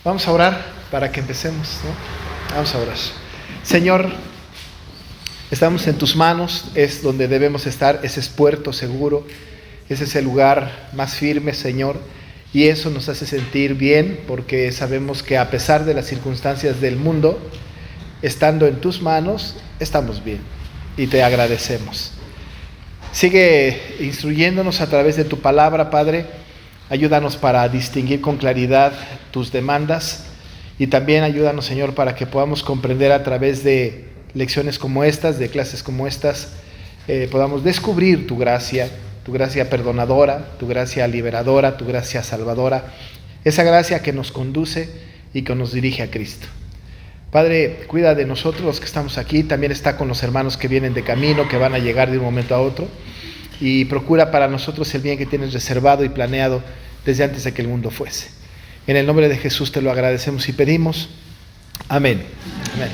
Vamos a orar para que empecemos, ¿no? Vamos a orar. Señor, estamos en tus manos, es donde debemos estar, ese es puerto seguro, ese es el lugar más firme, Señor, y eso nos hace sentir bien porque sabemos que a pesar de las circunstancias del mundo, estando en tus manos, estamos bien y te agradecemos. Sigue instruyéndonos a través de tu palabra, Padre. Ayúdanos para distinguir con claridad tus demandas y también ayúdanos, Señor, para que podamos comprender a través de lecciones como estas, de clases como estas, podamos descubrir tu gracia perdonadora, tu gracia liberadora, tu gracia salvadora, esa gracia que nos conduce y que nos dirige a Cristo. Padre, cuida de nosotros los que estamos aquí, también está con los hermanos que vienen de camino, que van a llegar de un momento a otro, y procura para nosotros el bien que tienes reservado y planeado desde antes de que el mundo fuese. En el nombre de Jesús te lo agradecemos y pedimos. Amén. Amén.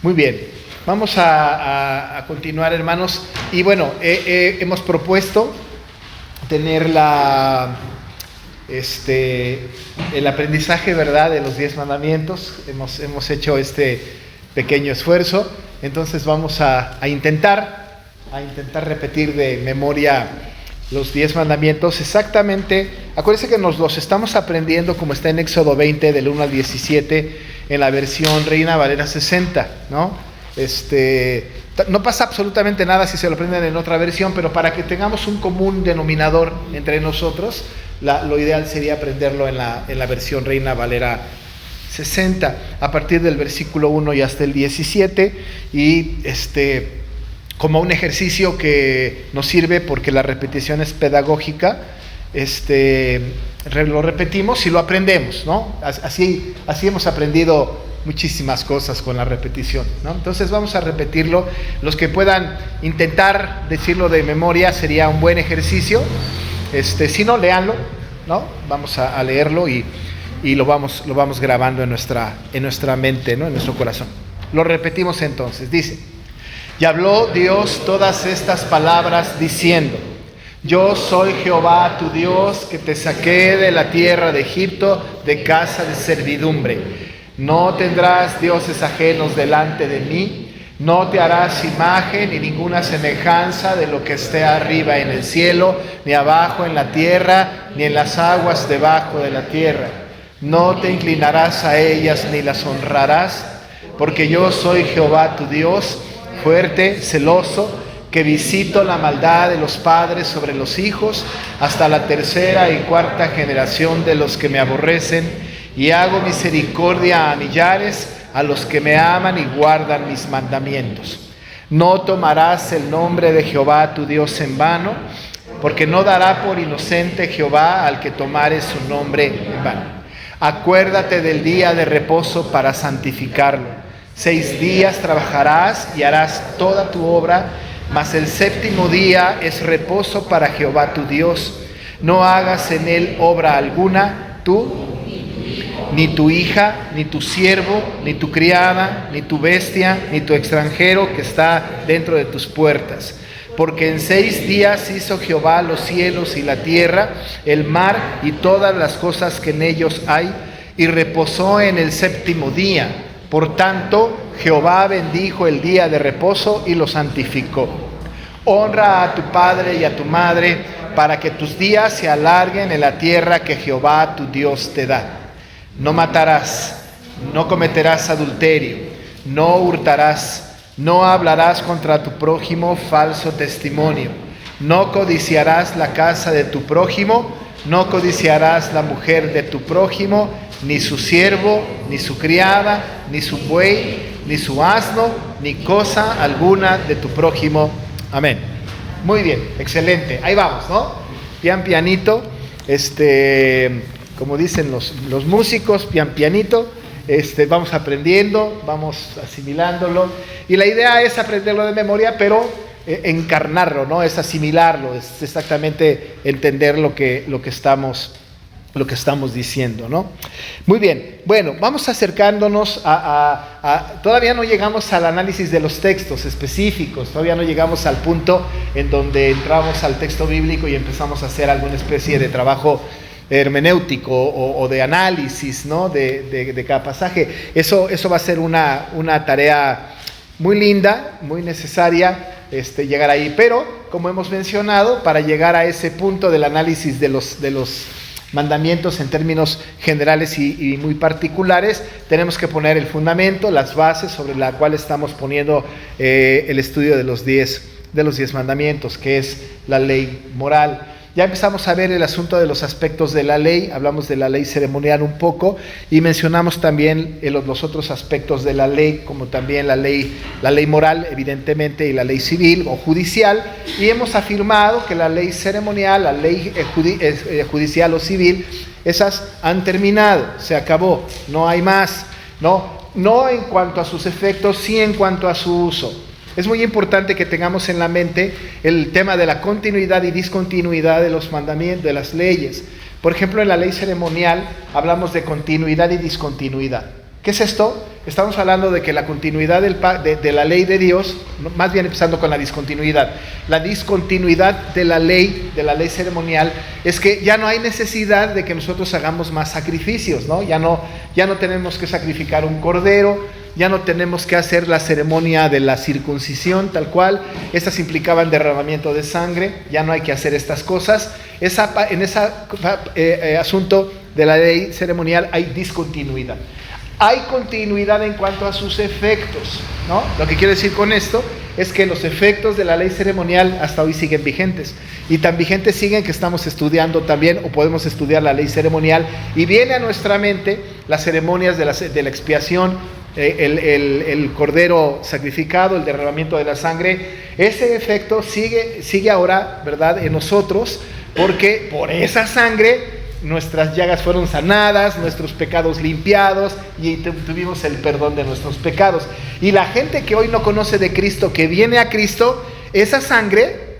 Muy bien, vamos a continuar, hermanos. Y bueno, hemos propuesto tener el aprendizaje, ¿verdad?, de los 10 mandamientos. Hemos hecho este pequeño esfuerzo. Entonces vamos a intentar repetir de memoria los 10 mandamientos exactamente. Acuérdense que nos los estamos aprendiendo como está en Éxodo 20 del 1 al 17 en la versión Reina Valera 60, ¿no? No pasa absolutamente nada si se lo aprenden en otra versión, pero para que tengamos un común denominador entre nosotros, lo ideal sería aprenderlo en la versión Reina Valera 60, a partir del versículo 1 y hasta el 17, y como un ejercicio que nos sirve porque la repetición es pedagógica, lo repetimos y lo aprendemos, ¿no? Así hemos aprendido muchísimas cosas con la repetición, ¿no? Entonces vamos a repetirlo. Los que puedan intentar decirlo de memoria sería un buen ejercicio. Si no, léanlo, ¿no? Vamos a leerlo y lo vamos grabando en nuestra mente, ¿no? En nuestro corazón. Lo repetimos entonces. Dice: y habló Dios todas estas palabras diciendo: yo soy Jehová tu Dios, que te saqué de la tierra de Egipto, de casa de servidumbre. No tendrás dioses ajenos delante de mí, no te harás imagen ni ninguna semejanza de lo que esté arriba en el cielo, ni abajo en la tierra, ni en las aguas debajo de la tierra. No te inclinarás a ellas ni las honrarás, porque yo soy Jehová tu Dios, fuerte, celoso, que visito la maldad de los padres sobre los hijos hasta la tercera y cuarta generación de los que me aborrecen, y hago misericordia a millares, a los que me aman y guardan mis mandamientos. No tomarás el nombre de Jehová tu Dios en vano, porque no dará por inocente Jehová al que tomare su nombre en vano. Acuérdate del día de reposo para santificarlo. 6 días trabajarás y harás toda tu obra, mas el 7º día es reposo para Jehová tu Dios. No hagas en él obra alguna, tú, ni tu hija, ni tu siervo, ni tu criada, ni tu bestia, ni tu extranjero que está dentro de tus puertas. Porque en 6 días hizo Jehová los cielos y la tierra, el mar y todas las cosas que en ellos hay, y reposó en el 7º día. Por tanto, Jehová bendijo el día de reposo y lo santificó. Honra a tu padre y a tu madre, para que tus días se alarguen en la tierra que Jehová tu Dios te da. No matarás, no cometerás adulterio, no hurtarás, no hablarás contra tu prójimo falso testimonio, no codiciarás la casa de tu prójimo, no codiciarás la mujer de tu prójimo, ni su siervo, ni su criada, ni su buey, ni su asno, ni cosa alguna de tu prójimo. Amén. Muy bien, excelente. Ahí vamos, ¿no? Pianito, como dicen los músicos, pianito, vamos aprendiendo, vamos asimilándolo. Y la idea es aprenderlo de memoria, pero encarnarlo, ¿no? Es asimilarlo, es exactamente entender lo que estamos diciendo, ¿no? Muy bien, bueno, vamos acercándonos todavía no llegamos al análisis de los textos específicos, todavía no llegamos al punto en donde entramos al texto bíblico y empezamos a hacer alguna especie de trabajo hermenéutico o de análisis, ¿no? de cada pasaje. Eso va a ser una tarea muy linda, muy necesaria, llegar ahí. Pero, como hemos mencionado, para llegar a ese punto del análisis de los mandamientos en términos generales y muy particulares, tenemos que poner el fundamento, las bases sobre la cual estamos poniendo el estudio de los 10 mandamientos, que es la ley moral. Ya empezamos a ver el asunto de los aspectos de la ley, hablamos de la ley ceremonial un poco y mencionamos también los otros aspectos de la ley, como también la ley moral, evidentemente, y la ley civil o judicial, y hemos afirmado que la ley ceremonial, la ley judicial o civil, esas han terminado, se acabó, no hay más, no en cuanto a sus efectos, sí en cuanto a su uso. Es muy importante que tengamos en la mente el tema de la continuidad y discontinuidad de los mandamientos, de las leyes. Por ejemplo, en la ley ceremonial hablamos de continuidad y discontinuidad. ¿Qué es esto? Estamos hablando de que la continuidad de la ley de Dios, más bien empezando con la discontinuidad. La discontinuidad de la ley ceremonial es que ya no hay necesidad de que nosotros hagamos más sacrificios, ¿no? Ya no tenemos que sacrificar un cordero, ya no tenemos que hacer la ceremonia de la circuncisión tal cual. Estas implicaban derramamiento de sangre, ya no hay que hacer estas cosas. En ese asunto de la ley ceremonial hay discontinuidad. Hay continuidad en cuanto a sus efectos, ¿no? Lo que quiero decir con esto es que los efectos de la ley ceremonial hasta hoy siguen vigentes. Y tan vigentes siguen que estamos estudiando también, o podemos estudiar la ley ceremonial, y viene a nuestra mente las ceremonias de la expiación, el cordero sacrificado, el derramamiento de la sangre. Ese efecto sigue ahora, ¿verdad?, en nosotros, porque por esa sangre nuestras llagas fueron sanadas, nuestros pecados limpiados, y tuvimos el perdón de nuestros pecados. Y la gente que hoy no conoce de Cristo, que viene a Cristo, esa sangre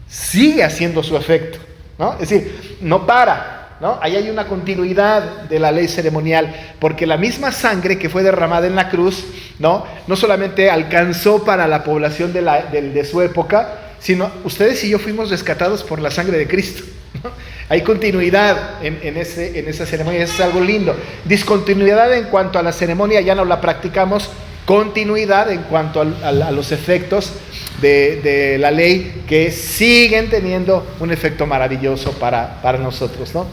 sigue haciendo su efecto, ¿no? Es decir, no para, ¿no? Ahí hay una continuidad de la ley ceremonial, porque la misma sangre que fue derramada en la cruz, no solamente alcanzó para la población de su época, sino ustedes y yo fuimos rescatados por la sangre de Cristo, ¿no? Hay continuidad en esa ceremonia, eso es algo lindo. Discontinuidad en cuanto a la ceremonia, ya no la practicamos. Continuidad en cuanto a los efectos de la ley, que siguen teniendo un efecto maravilloso para nosotros, ¿no?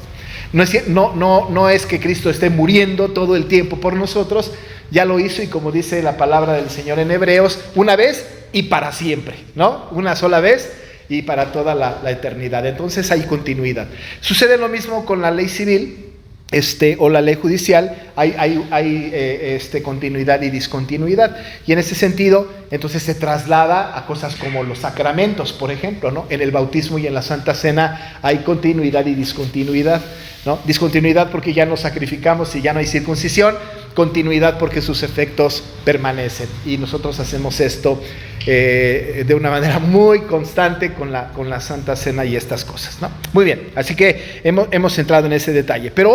No es que Cristo esté muriendo todo el tiempo por nosotros, ya lo hizo, y como dice la palabra del Señor en Hebreos, una vez y para siempre, ¿no? Una sola vez y para toda la eternidad. Entonces hay continuidad. Sucede lo mismo con la ley civil o la ley judicial. Hay continuidad y discontinuidad, y en ese sentido entonces se traslada a cosas como los sacramentos, por ejemplo, ¿no? En el bautismo y en la Santa Cena hay continuidad y discontinuidad, ¿no? Discontinuidad porque ya no sacrificamos y ya no hay circuncisión. Continuidad porque sus efectos permanecen, y nosotros hacemos esto de una manera muy constante con la Santa Cena y estas cosas, ¿no? Muy bien, así que hemos entrado en ese detalle. Pero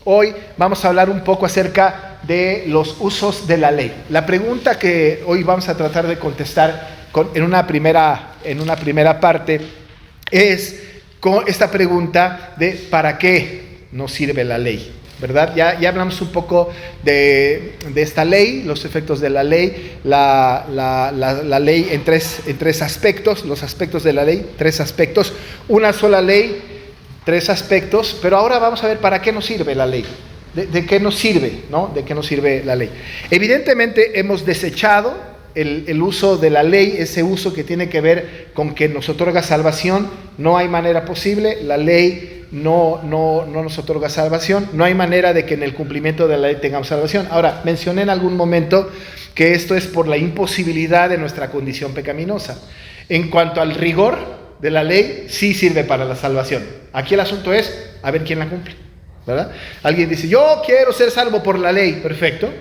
hoy vamos a hablar un poco acerca de los usos de la ley. La pregunta que hoy vamos a tratar de contestar en una primera parte es con esta pregunta de ¿para qué nos sirve la ley? ¿Verdad? Ya hablamos un poco de esta ley, los efectos de la ley, la ley en tres aspectos, los aspectos de la ley, 3 aspectos, una sola ley, 3 aspectos, pero ahora vamos a ver para qué nos sirve la ley, de qué nos sirve, ¿no? De qué nos sirve la ley. Evidentemente hemos desechado el uso de la ley, ese uso que tiene que ver con que nos otorga salvación. No hay manera posible, la ley no nos otorga salvación, no hay manera de que en el cumplimiento de la ley tengamos salvación. Ahora, mencioné en algún momento que esto es por la imposibilidad de nuestra condición pecaminosa. En cuanto al rigor de la ley, sí sirve para la salvación. Aquí el asunto es a ver quién la cumple, ¿verdad? Alguien dice, yo quiero ser salvo por la ley, perfecto,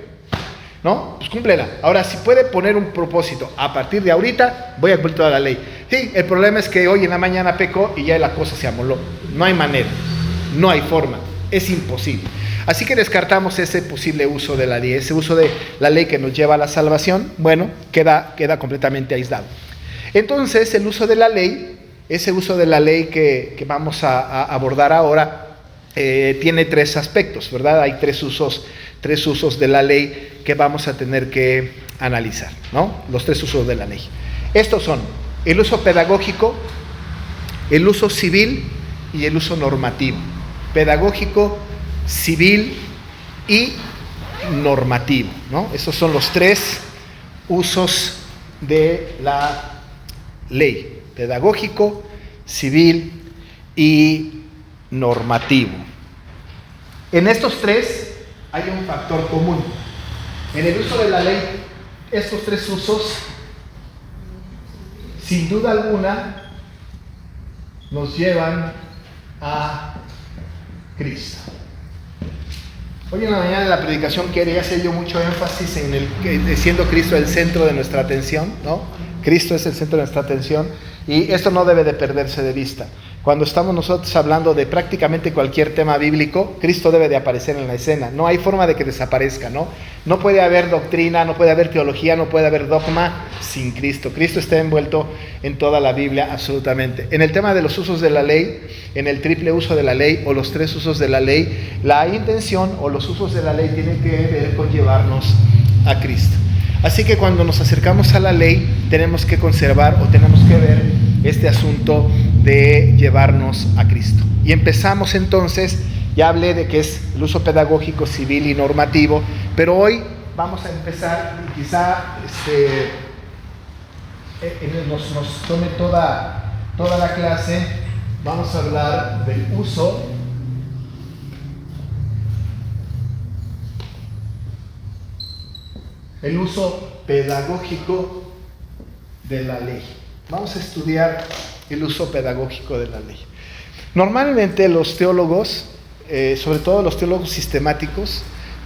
¿no? Pues cúmplela. Ahora, si puede poner un propósito, a partir de ahorita voy a cumplir toda la ley. Sí, el problema es que hoy en la mañana pecó y ya la cosa se amoló. No hay manera, no hay forma, es imposible. Así que descartamos ese posible uso de la ley, ese uso de la ley que nos lleva a la salvación. Bueno, queda completamente aislado. Entonces, el uso de la ley, ese uso de la ley que vamos a abordar ahora, tiene tres aspectos, ¿verdad? Hay tres usos de la ley que vamos a tener que analizar, ¿no? Los tres usos de la ley. Estos son el uso pedagógico, el uso civil y el uso normativo. Pedagógico, civil y normativo, ¿no? Estos son los tres usos de la ley: pedagógico, civil y normativo. En estos tres hay un factor común. En el uso de la ley, estos tres usos, sin duda alguna, nos llevan a Cristo. Hoy en la mañana en la predicación quería hacer yo mucho énfasis en siendo Cristo el centro de nuestra atención, ¿no? Cristo es el centro de nuestra atención y esto no debe de perderse de vista. Cuando estamos nosotros hablando de prácticamente cualquier tema bíblico, Cristo debe de aparecer en la escena. No hay forma de que desaparezca, ¿no? No puede haber doctrina, no puede haber teología, no puede haber dogma sin Cristo. Cristo está envuelto en toda la Biblia, absolutamente. En el tema de los usos de la ley, en el triple uso de la ley o los tres usos de la ley, la intención o los usos de la ley tienen que ver con llevarnos a Cristo. Así que cuando nos acercamos a la ley, tenemos que conservar o tenemos que ver este asunto de llevarnos a Cristo. Y empezamos entonces, ya hablé de que es el uso pedagógico, civil y normativo, pero hoy vamos a empezar, y quizá nos tome toda la clase, vamos a hablar del uso pedagógico de la ley. Vamos a estudiar el uso pedagógico de la ley. Normalmente los teólogos, sobre todo los teólogos sistemáticos,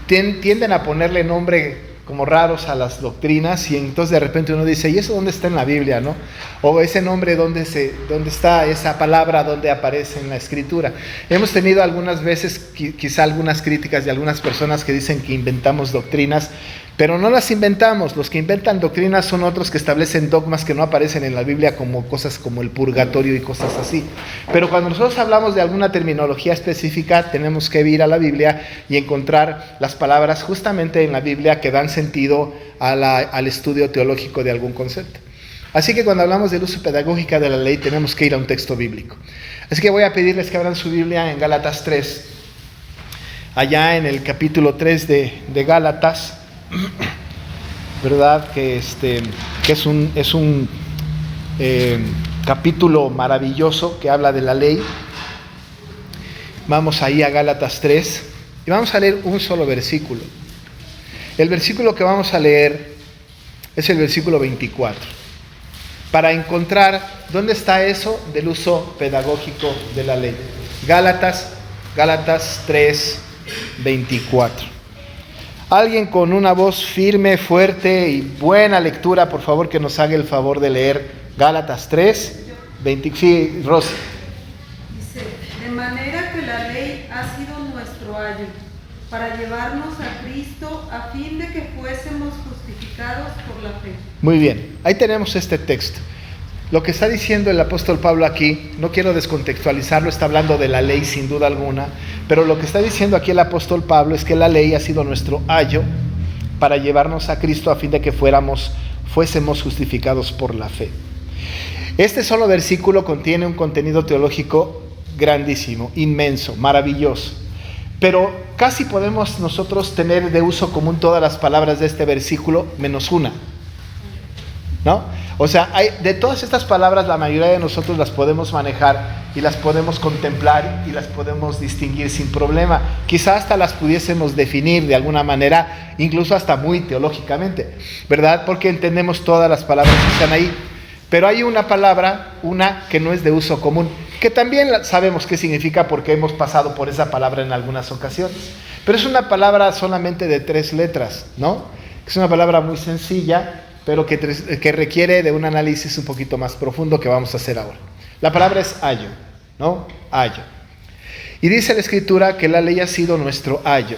tienden a ponerle nombre como raros a las doctrinas y entonces de repente uno dice, ¿y eso dónde está en la Biblia, no? O ese nombre, ¿dónde está esa palabra, dónde aparece en la Escritura? Hemos tenido algunas veces, quizá algunas críticas de algunas personas que dicen que inventamos doctrinas, pero no las inventamos. Los que inventan doctrinas son otros que establecen dogmas que no aparecen en la Biblia, como cosas como el purgatorio y cosas así. Pero cuando nosotros hablamos de alguna terminología específica, tenemos que ir a la Biblia y encontrar las palabras justamente en la Biblia que dan sentido al estudio teológico de algún concepto. Así que cuando hablamos del uso pedagógico de la ley, tenemos que ir a un texto bíblico. Así que voy a pedirles que abran su Biblia en Gálatas 3, allá en el capítulo 3 de Gálatas. ¿Verdad? Que es un capítulo maravilloso que habla de la ley. Vamos ahí a Gálatas 3 y vamos a leer un solo versículo. El versículo que vamos a leer es el versículo 24, para encontrar dónde está eso del uso pedagógico de la ley. Gálatas 3, 24. Alguien con una voz firme, fuerte y buena lectura, por favor, que nos haga el favor de leer Gálatas 3, 20. Sí, Rosy. Dice, de manera que la ley ha sido nuestro ayo, para llevarnos a Cristo, a fin de que fuésemos justificados por la fe. Muy bien, ahí tenemos este texto. Lo que está diciendo el apóstol Pablo aquí, no quiero descontextualizarlo, está hablando de la ley sin duda alguna, pero lo que está diciendo aquí el apóstol Pablo es que la ley ha sido nuestro ayo para llevarnos a Cristo a fin de que fuésemos justificados por la fe. Este solo versículo contiene un contenido teológico grandísimo, inmenso, maravilloso, pero casi podemos nosotros tener de uso común todas las palabras de este versículo menos una, ¿no? O sea, de todas estas palabras la mayoría de nosotros las podemos manejar y las podemos contemplar y las podemos distinguir sin problema. Quizás hasta las pudiésemos definir de alguna manera, incluso hasta muy teológicamente, ¿verdad? Porque entendemos todas las palabras que están ahí. Pero hay una palabra, una que no es de uso común, que también sabemos qué significa porque hemos pasado por esa palabra en algunas ocasiones. Pero es una palabra solamente de 3 letras, ¿no? Es una palabra muy sencilla, pero que requiere de un análisis un poquito más profundo que vamos a hacer ahora. La palabra es ayo, ¿no? Ayo. Y dice la Escritura que la ley ha sido nuestro ayo.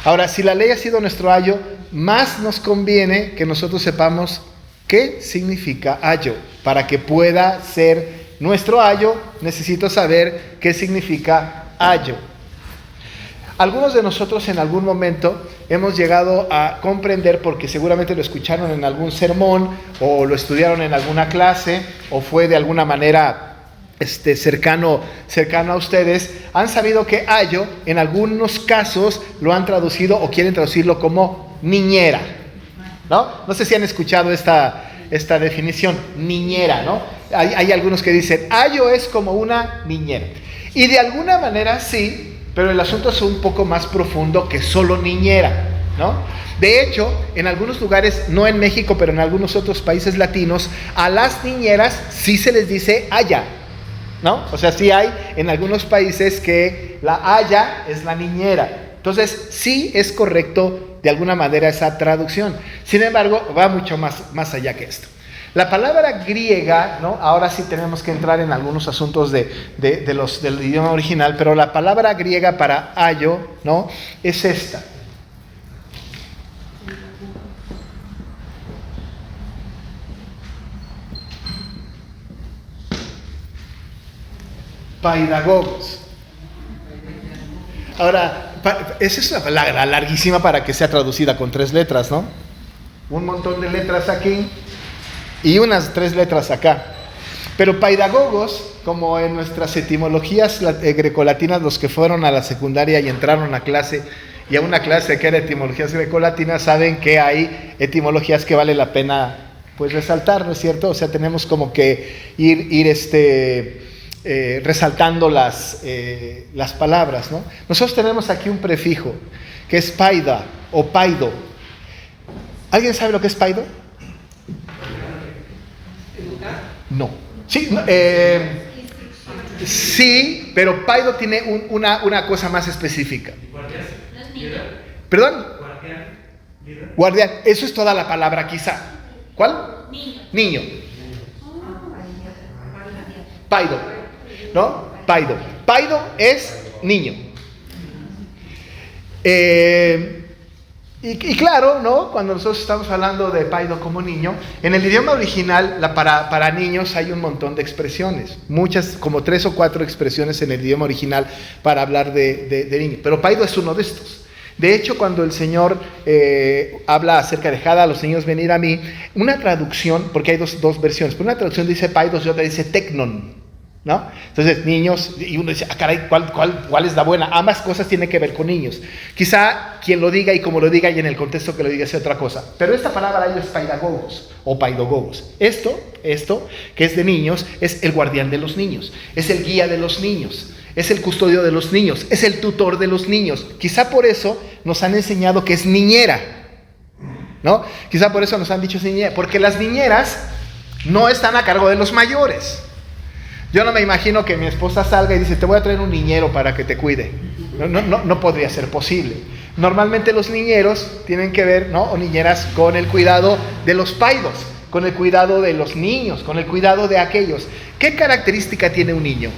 Ahora, si la ley ha sido nuestro ayo, más nos conviene que nosotros sepamos qué significa ayo. Para que pueda ser nuestro ayo, necesito saber qué significa ayo. Algunos de nosotros en algún momento hemos llegado a comprender, porque seguramente lo escucharon en algún sermón, o lo estudiaron en alguna clase, o fue de alguna manera cercano a ustedes, han sabido que ayo en algunos casos lo han traducido o quieren traducirlo como niñera, ¿no? No sé si han escuchado esta definición, niñera, ¿no? Hay algunos que dicen, ayo es como una niñera. Y de alguna manera sí, pero el asunto es un poco más profundo que solo niñera, ¿no? De hecho, en algunos lugares, no en México, pero en algunos otros países latinos, a las niñeras sí se les dice aya, ¿no? O sea, sí hay en algunos países que la aya es la niñera. Entonces, sí es correcto de alguna manera esa traducción. Sin embargo, va mucho más allá que esto. La palabra griega, ¿no? Ahora sí tenemos que entrar en algunos asuntos del idioma original, pero la palabra griega para ayo, ¿no? Es esta. Paidagogos. Ahora, esa es una palabra larguísima para que sea traducida con 3 letras, ¿no? Un montón de letras aquí y unas 3 letras acá. Pero paidagogos, como en nuestras etimologías grecolatinas, los que fueron a la secundaria y entraron a clase, y a una clase que era etimologías grecolatinas, saben que hay etimologías que vale la pena pues resaltar, ¿no es cierto? O sea, tenemos como que ir resaltando las palabras, ¿no? Nosotros tenemos aquí un prefijo que es paida o paido. ¿Alguien sabe lo que es paido? No. Sí, sí, pero paido tiene una cosa más específica. ¿Perdón? Guardián. Eso es toda la palabra quizá. ¿Cuál? Niño. Paido, ¿no? Paido. Paido es niño. Y claro, ¿no? Cuando nosotros estamos hablando de paido como niño, en el idioma original, para niños hay un montón de expresiones, muchas, como 3 o 4 expresiones en el idioma original para hablar de niño, pero paido es uno de estos. De hecho, cuando el Señor habla acerca de Jada a los niños venir a mí, una traducción, porque hay dos versiones, pero una traducción dice paidos y otra dice tecnon, ¿no? Entonces, niños, y uno dice, caray, ¿cuál es la buena? Ambas cosas tienen que ver con niños. Quizá quien lo diga y como lo diga y en el contexto que lo diga sea otra cosa. Pero esta palabra ahí es paidagogos o paidogogos. Esto, que es de niños, es el guardián de los niños, es el guía de los niños, es el custodio de los niños, es el tutor de los niños. Quizá por eso nos han enseñado que es niñera, ¿no? Quizá por eso nos han dicho niñera, porque las niñeras no están a cargo de los mayores. Yo no me imagino que mi esposa salga y dice, te voy a traer un niñero para que te cuide. No podría ser posible. Normalmente los niñeros tienen que ver, ¿no? O niñeras con el cuidado de los paidos, con el cuidado de los niños, con el cuidado de aquellos. ¿Qué característica tiene un niño?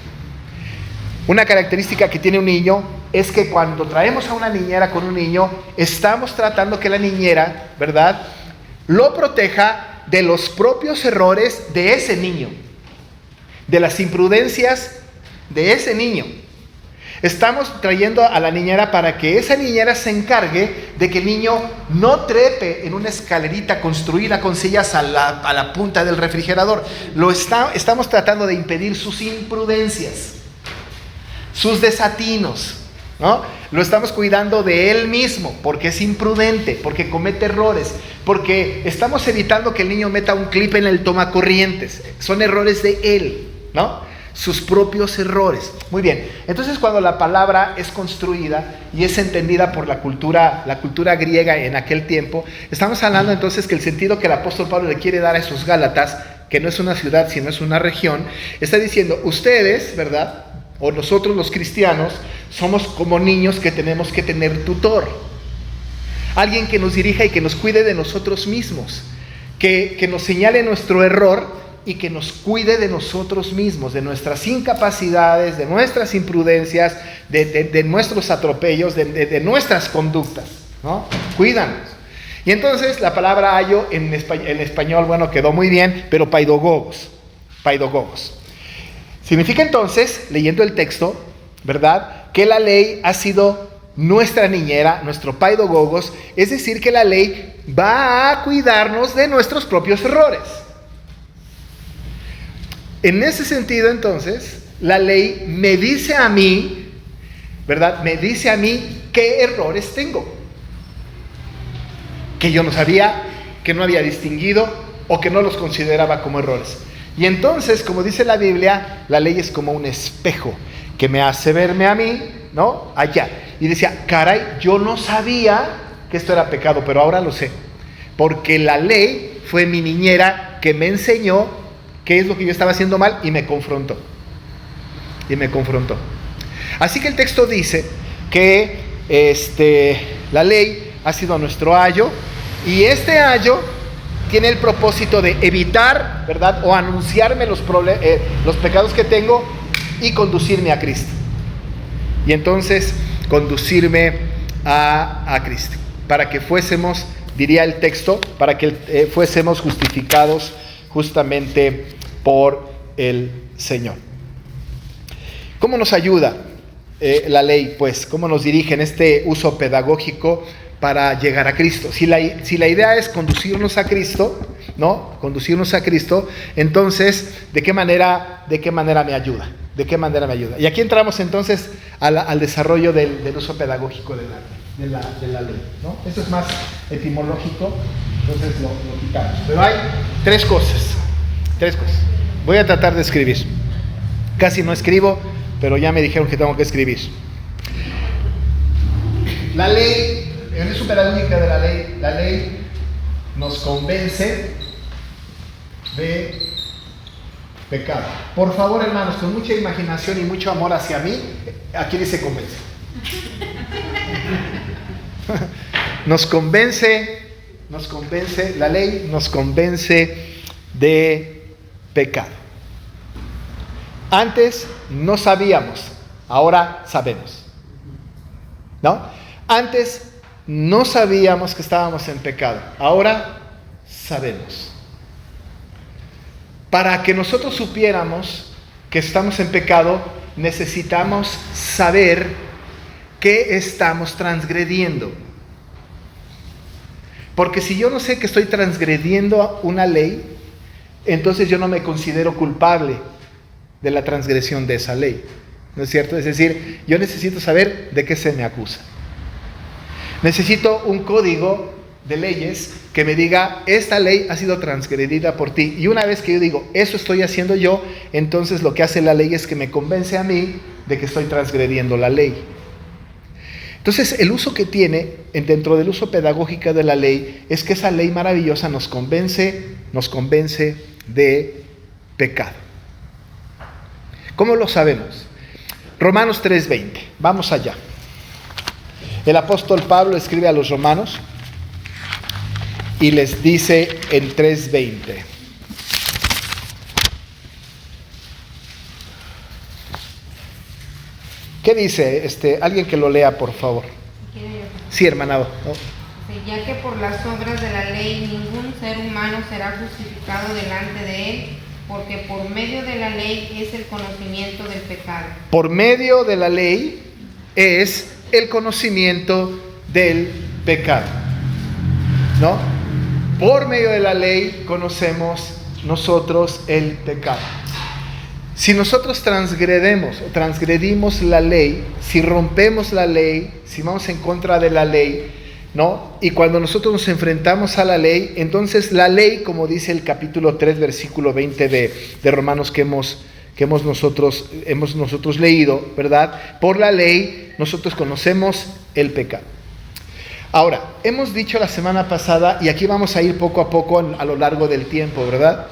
Una característica que tiene un niño es que cuando traemos a una niñera con un niño, estamos tratando que la niñera, ¿verdad?, lo proteja de los propios errores de ese niño, de las imprudencias de ese niño. Estamos trayendo a la niñera para que esa niñera se encargue de que el niño no trepe en una escalerita construida con sillas a la punta del refrigerador. Estamos tratando de impedir sus imprudencias, sus desatinos, ¿no? Lo estamos cuidando de él mismo, porque es imprudente, porque comete errores, porque estamos evitando que el niño meta un clip en el tomacorrientes. Son errores de él, ¿no? Sus propios errores. Muy bien, entonces cuando la palabra es construida y es entendida por la cultura griega en aquel tiempo, estamos hablando entonces que el sentido que el apóstol Pablo le quiere dar a esos Gálatas, que no es una ciudad sino es una región, está diciendo, ustedes, ¿verdad?, o nosotros los cristianos, somos como niños que tenemos que tener tutor, alguien que nos dirija y que nos cuide de nosotros mismos, que nos señale nuestro error y que nos cuide de nosotros mismos, de nuestras incapacidades, de nuestras imprudencias, de nuestros atropellos, de nuestras conductas, ¿no? Cuídanos. Y entonces la palabra ayo en español, bueno, quedó muy bien, pero paidogogos. Significa entonces, leyendo el texto, ¿verdad?, que la ley ha sido nuestra niñera, nuestro paidogogos, es decir, que la ley va a cuidarnos de nuestros propios errores. En ese sentido, entonces, la ley me dice a mí, ¿verdad? Me dice a mí qué errores tengo, que yo no sabía, que no había distinguido o que no los consideraba como errores. Y entonces, como dice la Biblia, la ley es como un espejo que me hace verme a mí, ¿no? Allá. Y decía, caray, yo no sabía que esto era pecado, pero ahora lo sé. Porque la ley fue mi niñera que me enseñó qué es lo que yo estaba haciendo mal y me confrontó. Así que el texto dice que la ley ha sido nuestro ayo, y este ayo tiene el propósito de evitar, ¿verdad? O anunciarme los pecados que tengo y conducirme a Cristo. Y entonces conducirme a Cristo, para que fuésemos, diría el texto, para que fuésemos justificados justamente por el Señor. ¿Cómo nos ayuda la ley? Pues, ¿cómo nos dirige en este uso pedagógico para llegar a Cristo? Si la idea es conducirnos a Cristo, ¿no? Conducirnos a Cristo, entonces, ¿de qué manera me ayuda? ¿De qué manera me ayuda? Y aquí entramos entonces al desarrollo del uso pedagógico de la ley, ¿no? Esto es más etimológico, entonces lo quitamos. Pero hay tres cosas. Voy a tratar de escribir. Casi no escribo, pero ya me dijeron que tengo que escribir. La ley, en el uso pedagógico de la ley nos convence de pecado. Por favor, hermanos, con mucha imaginación y mucho amor hacia mí, ¿a quién se convence? Nos convence, la ley nos convence de pecado. Antes no sabíamos, ahora sabemos, ¿no? Antes no sabíamos que estábamos en pecado, ahora sabemos. Para que nosotros supiéramos que estamos en pecado, necesitamos saber qué estamos transgrediendo. Porque si yo no sé que estoy transgrediendo una ley, entonces yo no me considero culpable de la transgresión de esa ley, ¿no es cierto? Es decir, yo necesito saber de qué se me acusa. Necesito un código de leyes que me diga, esta ley ha sido transgredida por ti. Y una vez que yo digo, eso estoy haciendo yo, entonces lo que hace la ley es que me convence a mí de que estoy transgrediendo la ley. Entonces, el uso que tiene dentro del uso pedagógico de la ley es que esa ley maravillosa nos convence de pecado. ¿Cómo lo sabemos? Romanos 3:20. Vamos allá. El apóstol Pablo escribe a los romanos y les dice en 3:20. ¿Qué dice? Alguien que lo lea, por favor. Sí, hermanado. Ya que por las obras de la ley ningún ser humano será justificado delante de él, porque por medio de la ley es el conocimiento del pecado. Por medio de la ley es el conocimiento del pecado, ¿no? Por medio de la ley conocemos nosotros el pecado. Si nosotros transgredimos la ley, si rompemos la ley, si vamos en contra de la ley, ¿no? Y cuando nosotros nos enfrentamos a la ley, entonces la ley, como dice el capítulo 3, versículo 20 de Romanos que hemos nosotros leído, ¿verdad? Por la ley nosotros conocemos el pecado. Ahora, hemos dicho la semana pasada, y aquí vamos a ir poco a poco a lo largo del tiempo, ¿verdad?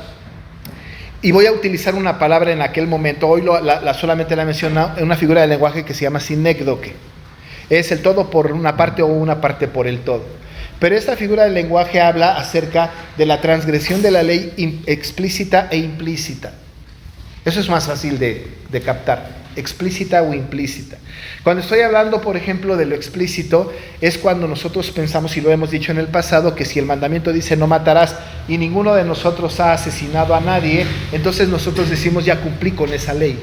Y voy a utilizar una palabra en aquel momento, hoy solamente la he mencionado, en una figura de lenguaje que se llama sinécdoque. Es el todo por una parte o una parte por el todo. Pero esta figura de lenguaje habla acerca de la transgresión de la ley explícita e implícita. Eso es más fácil de captar, explícita o implícita. Cuando estoy hablando, por ejemplo, de lo explícito, es cuando nosotros pensamos, y lo hemos dicho en el pasado, que si el mandamiento dice no matarás y ninguno de nosotros ha asesinado a nadie, entonces nosotros decimos ya cumplí con esa ley.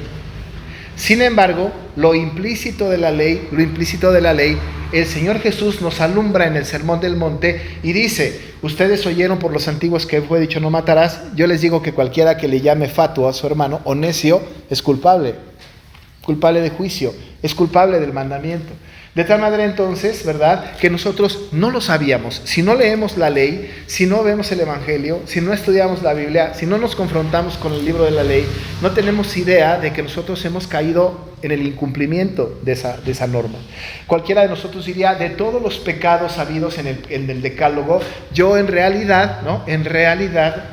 Sin embargo, lo implícito de la ley, el Señor Jesús nos alumbra en el Sermón del Monte y dice: ustedes oyeron por los antiguos que fue dicho no matarás. Yo les digo que cualquiera que le llame fatuo a su hermano o necio es culpable de juicio, es culpable del mandamiento. De tal manera entonces, ¿verdad?, que nosotros no lo sabíamos. Si no leemos la ley, si no vemos el Evangelio, si no estudiamos la Biblia, si no nos confrontamos con el libro de la ley, no tenemos idea de que nosotros hemos caído en el incumplimiento de esa norma. Cualquiera de nosotros diría: de todos los pecados habidos en el decálogo, yo en realidad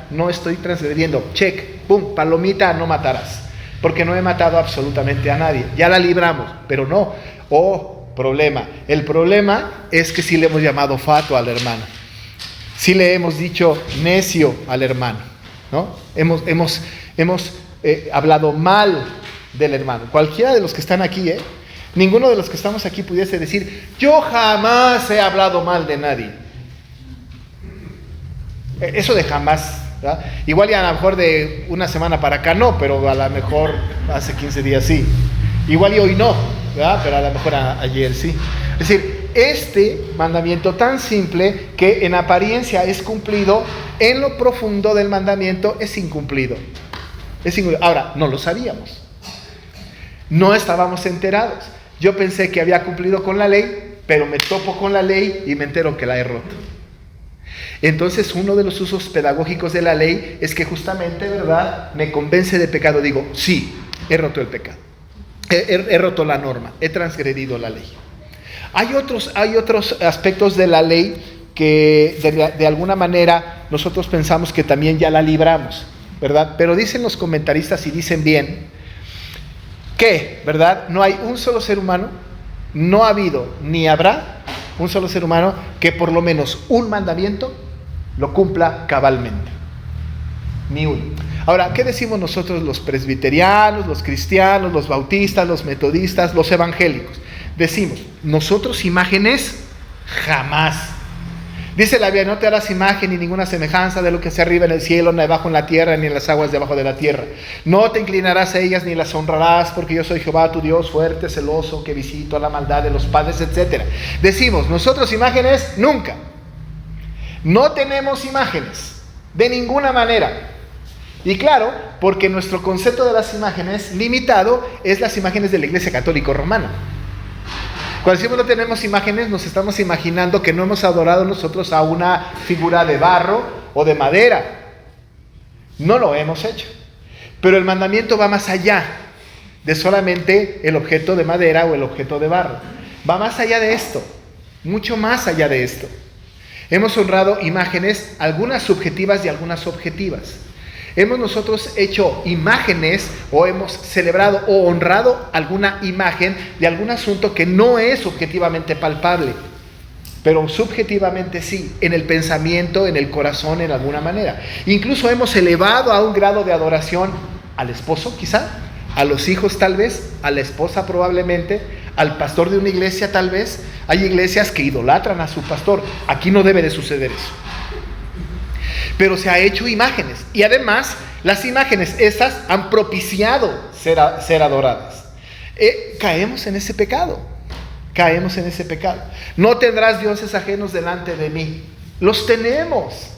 no estoy transgrediendo. Check, pum, palomita, no matarás, porque no he matado absolutamente a nadie. Ya la libramos, pero no. Problema. El problema es que sí le hemos llamado fatuo al hermano. Sí le hemos dicho necio al hermano, ¿no? Hemos hablado mal del hermano. Cualquiera de los que están aquí, ninguno de los que estamos aquí pudiese decir: yo jamás he hablado mal de nadie. Eso de jamás, ¿verdad? Igual ya a lo mejor de una semana para acá no, pero a lo mejor hace 15 días sí. Igual y hoy no, ¿verdad? Pero a lo mejor ayer sí. Es decir, este mandamiento tan simple, que en apariencia es cumplido, en lo profundo del mandamiento es incumplido. Ahora, no lo sabíamos. No estábamos enterados. Yo pensé que había cumplido con la ley, pero me topo con la ley y me entero que la he roto. Entonces, uno de los usos pedagógicos de la ley es que justamente, ¿verdad?, me convence de pecado. Digo: sí, he roto el pecado. He roto la norma, he transgredido la ley. Hay otros aspectos de la ley que de alguna manera nosotros pensamos que también ya la libramos, ¿verdad? Pero dicen los comentaristas, y dicen bien, que, ¿verdad?, no hay un solo ser humano, no ha habido ni habrá un solo ser humano que por lo menos un mandamiento lo cumpla cabalmente. Ni uno. Ahora, ¿qué decimos nosotros los presbiterianos, los cristianos, los bautistas, los metodistas, los evangélicos? Decimos: nosotros imágenes jamás. Dice la Biblia: no te harás imagen ni ninguna semejanza de lo que sea arriba en el cielo, ni abajo en la tierra, ni en las aguas debajo de la tierra. No te inclinarás a ellas ni las honrarás, porque yo soy Jehová tu Dios, fuerte, celoso, que visito a la maldad de los padres, etc. Decimos: nosotros imágenes nunca. No tenemos imágenes de ninguna manera. Y claro, porque nuestro concepto de las imágenes limitado es las imágenes de la Iglesia Católica Romana. Cuando decimos no tenemos imágenes, nos estamos imaginando que no hemos adorado nosotros a una figura de barro o de madera. No lo hemos hecho. Pero el mandamiento va más allá de solamente el objeto de madera o el objeto de barro. Va más allá de esto, mucho más allá de esto. Hemos honrado imágenes, algunas subjetivas y algunas objetivas. Hemos nosotros hecho imágenes, o hemos celebrado o honrado alguna imagen de algún asunto que no es objetivamente palpable, pero subjetivamente sí, en el pensamiento, en el corazón, en alguna manera. Incluso hemos elevado a un grado de adoración al esposo, quizá, a los hijos tal vez, a la esposa probablemente, al pastor de una iglesia tal vez. Hay iglesias que idolatran a su pastor. Aquí no debe de suceder eso. Pero se ha hecho imágenes, y además las imágenes esas han propiciado ser adoradas. Caemos en ese pecado. No tendrás dioses ajenos delante de mí. Los tenemos.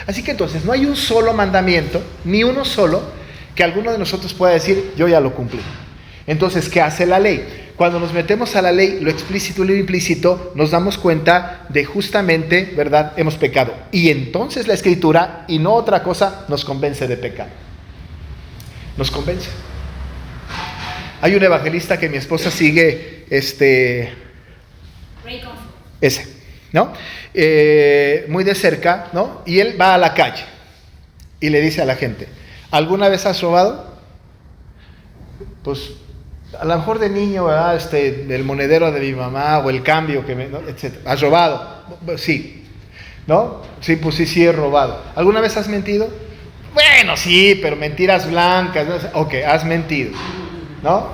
Así que entonces no hay un solo mandamiento, ni uno solo, que alguno de nosotros pueda decir: yo ya lo cumplí. Entonces, ¿qué hace la ley? Cuando nos metemos a la ley, lo explícito y lo implícito, nos damos cuenta de justamente, ¿verdad?, hemos pecado. Y entonces la Escritura, y no otra cosa, nos convence de pecado. Nos convence. Hay un evangelista que mi esposa sigue, ese, ¿no? Muy de cerca, ¿no? Y él va a la calle y le dice a la gente: ¿alguna vez has robado? Pues a lo mejor de niño, ¿verdad? El monedero de mi mamá, o el cambio que ¿no? Etcétera. ¿Has robado? Sí. ¿No? Sí, pues sí he robado. ¿Alguna vez has mentido? Bueno, sí, pero mentiras blancas, ¿no? Ok, has mentido, ¿no?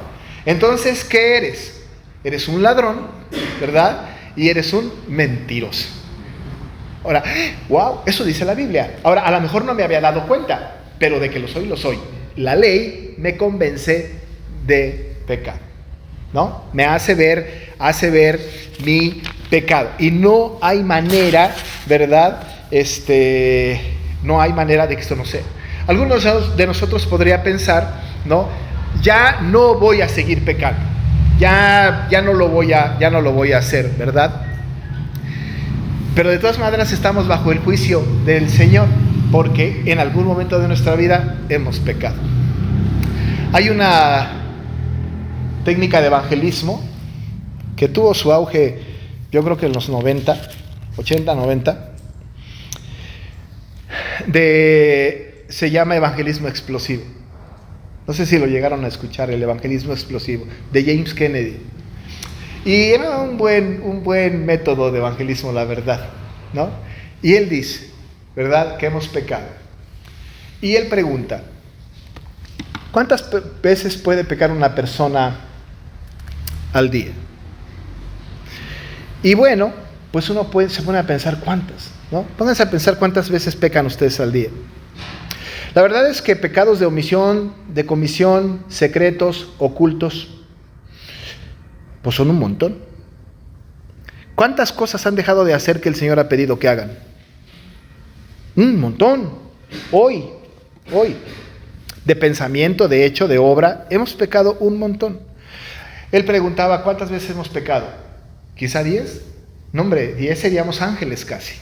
Entonces, ¿qué eres? Eres un ladrón, ¿verdad? Y eres un mentiroso. Ahora, wow, eso dice la Biblia. Ahora, a lo mejor no me había dado cuenta, pero de que lo soy, lo soy. la ley me convence de pecado, ¿no? Me hace ver mi pecado. Y no hay manera, ¿verdad? No hay manera de que esto no sea. Algunos de nosotros podría pensar, ¿no? Ya no voy a seguir pecando. Ya no lo voy a hacer, ¿verdad? Pero de todas maneras estamos bajo el juicio del Señor, porque en algún momento de nuestra vida hemos pecado. Hay una técnica de evangelismo que tuvo su auge, yo creo que en los 80, 90, se llama evangelismo explosivo. No sé si lo llegaron a escuchar, el evangelismo explosivo, de James Kennedy. Y era un buen método de evangelismo, la verdad, ¿no? Y él dice, ¿verdad?, que hemos pecado. Y él pregunta, ¿cuántas veces puede pecar una persona al día? Y bueno, pues uno se pone a pensar cuántas, ¿no? Pónganse a pensar cuántas veces pecan ustedes al día. La verdad es que pecados de omisión, de comisión, secretos, ocultos, pues son un montón. ¿Cuántas cosas han dejado de hacer que el Señor ha pedido que hagan? Un montón. Hoy, de pensamiento, de hecho, de obra, hemos pecado un montón. Él preguntaba, ¿cuántas veces hemos pecado? ¿Quizá 10? No, hombre, 10 seríamos ángeles casi.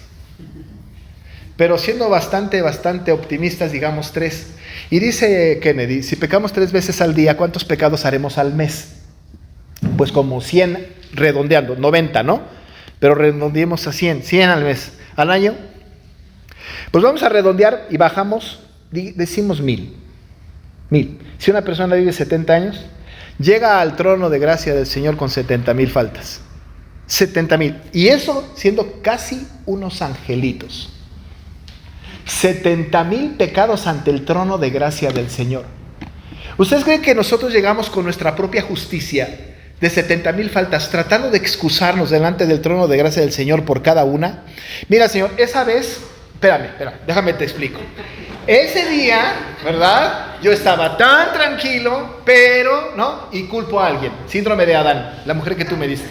Pero siendo bastante optimistas, digamos 3. Y dice Kennedy, si pecamos 3 veces al día, ¿cuántos pecados haremos al mes? Pues como 100, redondeando, 90, ¿no? Pero redondeemos a 100 al mes. ¿Al año? Pues vamos a redondear y bajamos, decimos 1000. Si una persona vive 70 años, llega al trono de gracia del Señor con 70,000 faltas. 70,000. Y eso siendo casi unos angelitos. 70,000 pecados ante el trono de gracia del Señor. ¿Ustedes creen que nosotros llegamos con nuestra propia justicia de 70,000 faltas, tratando de excusarnos delante del trono de gracia del Señor por cada una? Mira, Señor, esa vez, espérame, déjame te explico. Ese día, ¿verdad? Yo estaba tan tranquilo, pero, ¿no? Y culpo a alguien. Síndrome de Adán, la mujer que tú me diste.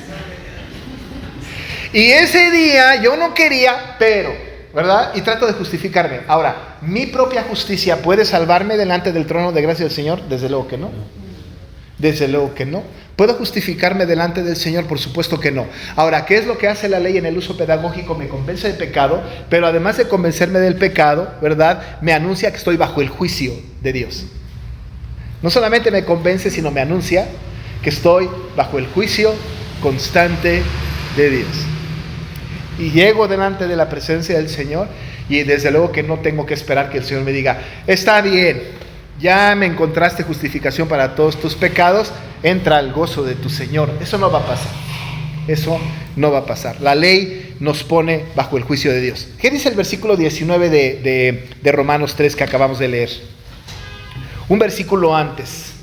Y ese día yo no quería, pero, ¿verdad? Y trato de justificarme. Ahora, ¿mi propia justicia puede salvarme delante del trono de gracia del Señor? Desde luego que no. Desde luego que no. ¿Puedo justificarme delante del Señor? Por supuesto que no. Ahora, ¿qué es lo que hace la ley en el uso pedagógico? Me convence de pecado, pero además de convencerme del pecado, ¿verdad?, me anuncia que estoy bajo el juicio de Dios. No solamente me convence, sino me anuncia que estoy bajo el juicio constante de Dios. Y llego delante de la presencia del Señor y desde luego que no tengo que esperar que el Señor me diga, está bien, ya me encontraste justificación para todos tus pecados, entra al gozo de tu Señor. Eso no va a pasar. Eso no va a pasar. La ley nos pone bajo el juicio de Dios. ¿Qué dice el versículo 19 de Romanos 3 que acabamos de leer? Un versículo antes.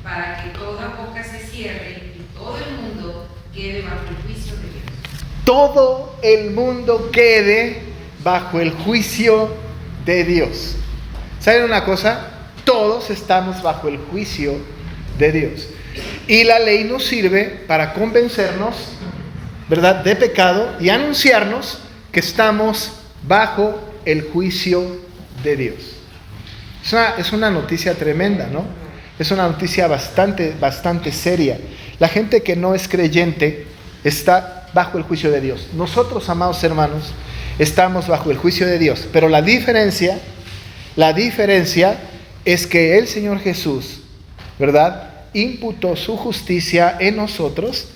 Para que toda boca se cierre y todo el mundo quede bajo el juicio de Dios. Todo el mundo quede bajo el juicio de Dios. ¿Saben una cosa? Todos estamos bajo el juicio de Dios. Y la ley nos sirve para convencernos, ¿verdad?, de pecado y anunciarnos que estamos bajo el juicio de Dios. Es una noticia tremenda, ¿no? Es una noticia bastante seria. La gente que no es creyente está bajo el juicio de Dios. Nosotros, amados hermanos, estamos bajo el juicio de Dios. Pero la diferencia es que el Señor Jesús, ¿verdad?, imputó su justicia en nosotros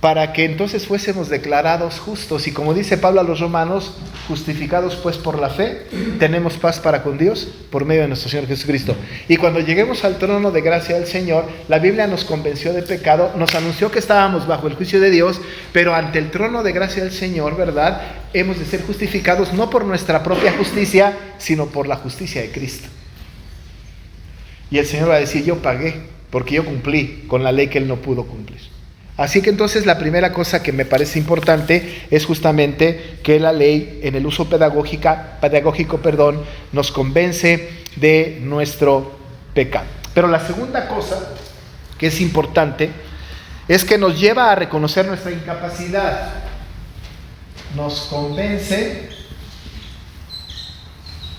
para que entonces fuésemos declarados justos. Y como dice Pablo a los romanos, justificados pues por la fe, tenemos paz para con Dios por medio de nuestro Señor Jesucristo. Y cuando lleguemos al trono de gracia del Señor, la Biblia nos convenció de pecado, nos anunció que estábamos bajo el juicio de Dios, pero ante el trono de gracia del Señor, ¿verdad?, hemos de ser justificados no por nuestra propia justicia, sino por la justicia de Cristo. Y el Señor va a decir, yo pagué, porque yo cumplí con la ley que Él no pudo cumplir. Así que entonces la primera cosa que me parece importante es justamente que la ley en el uso pedagógico, nos convence de nuestro pecado. Pero la segunda cosa que es importante es que nos lleva a reconocer nuestra incapacidad. Nos convence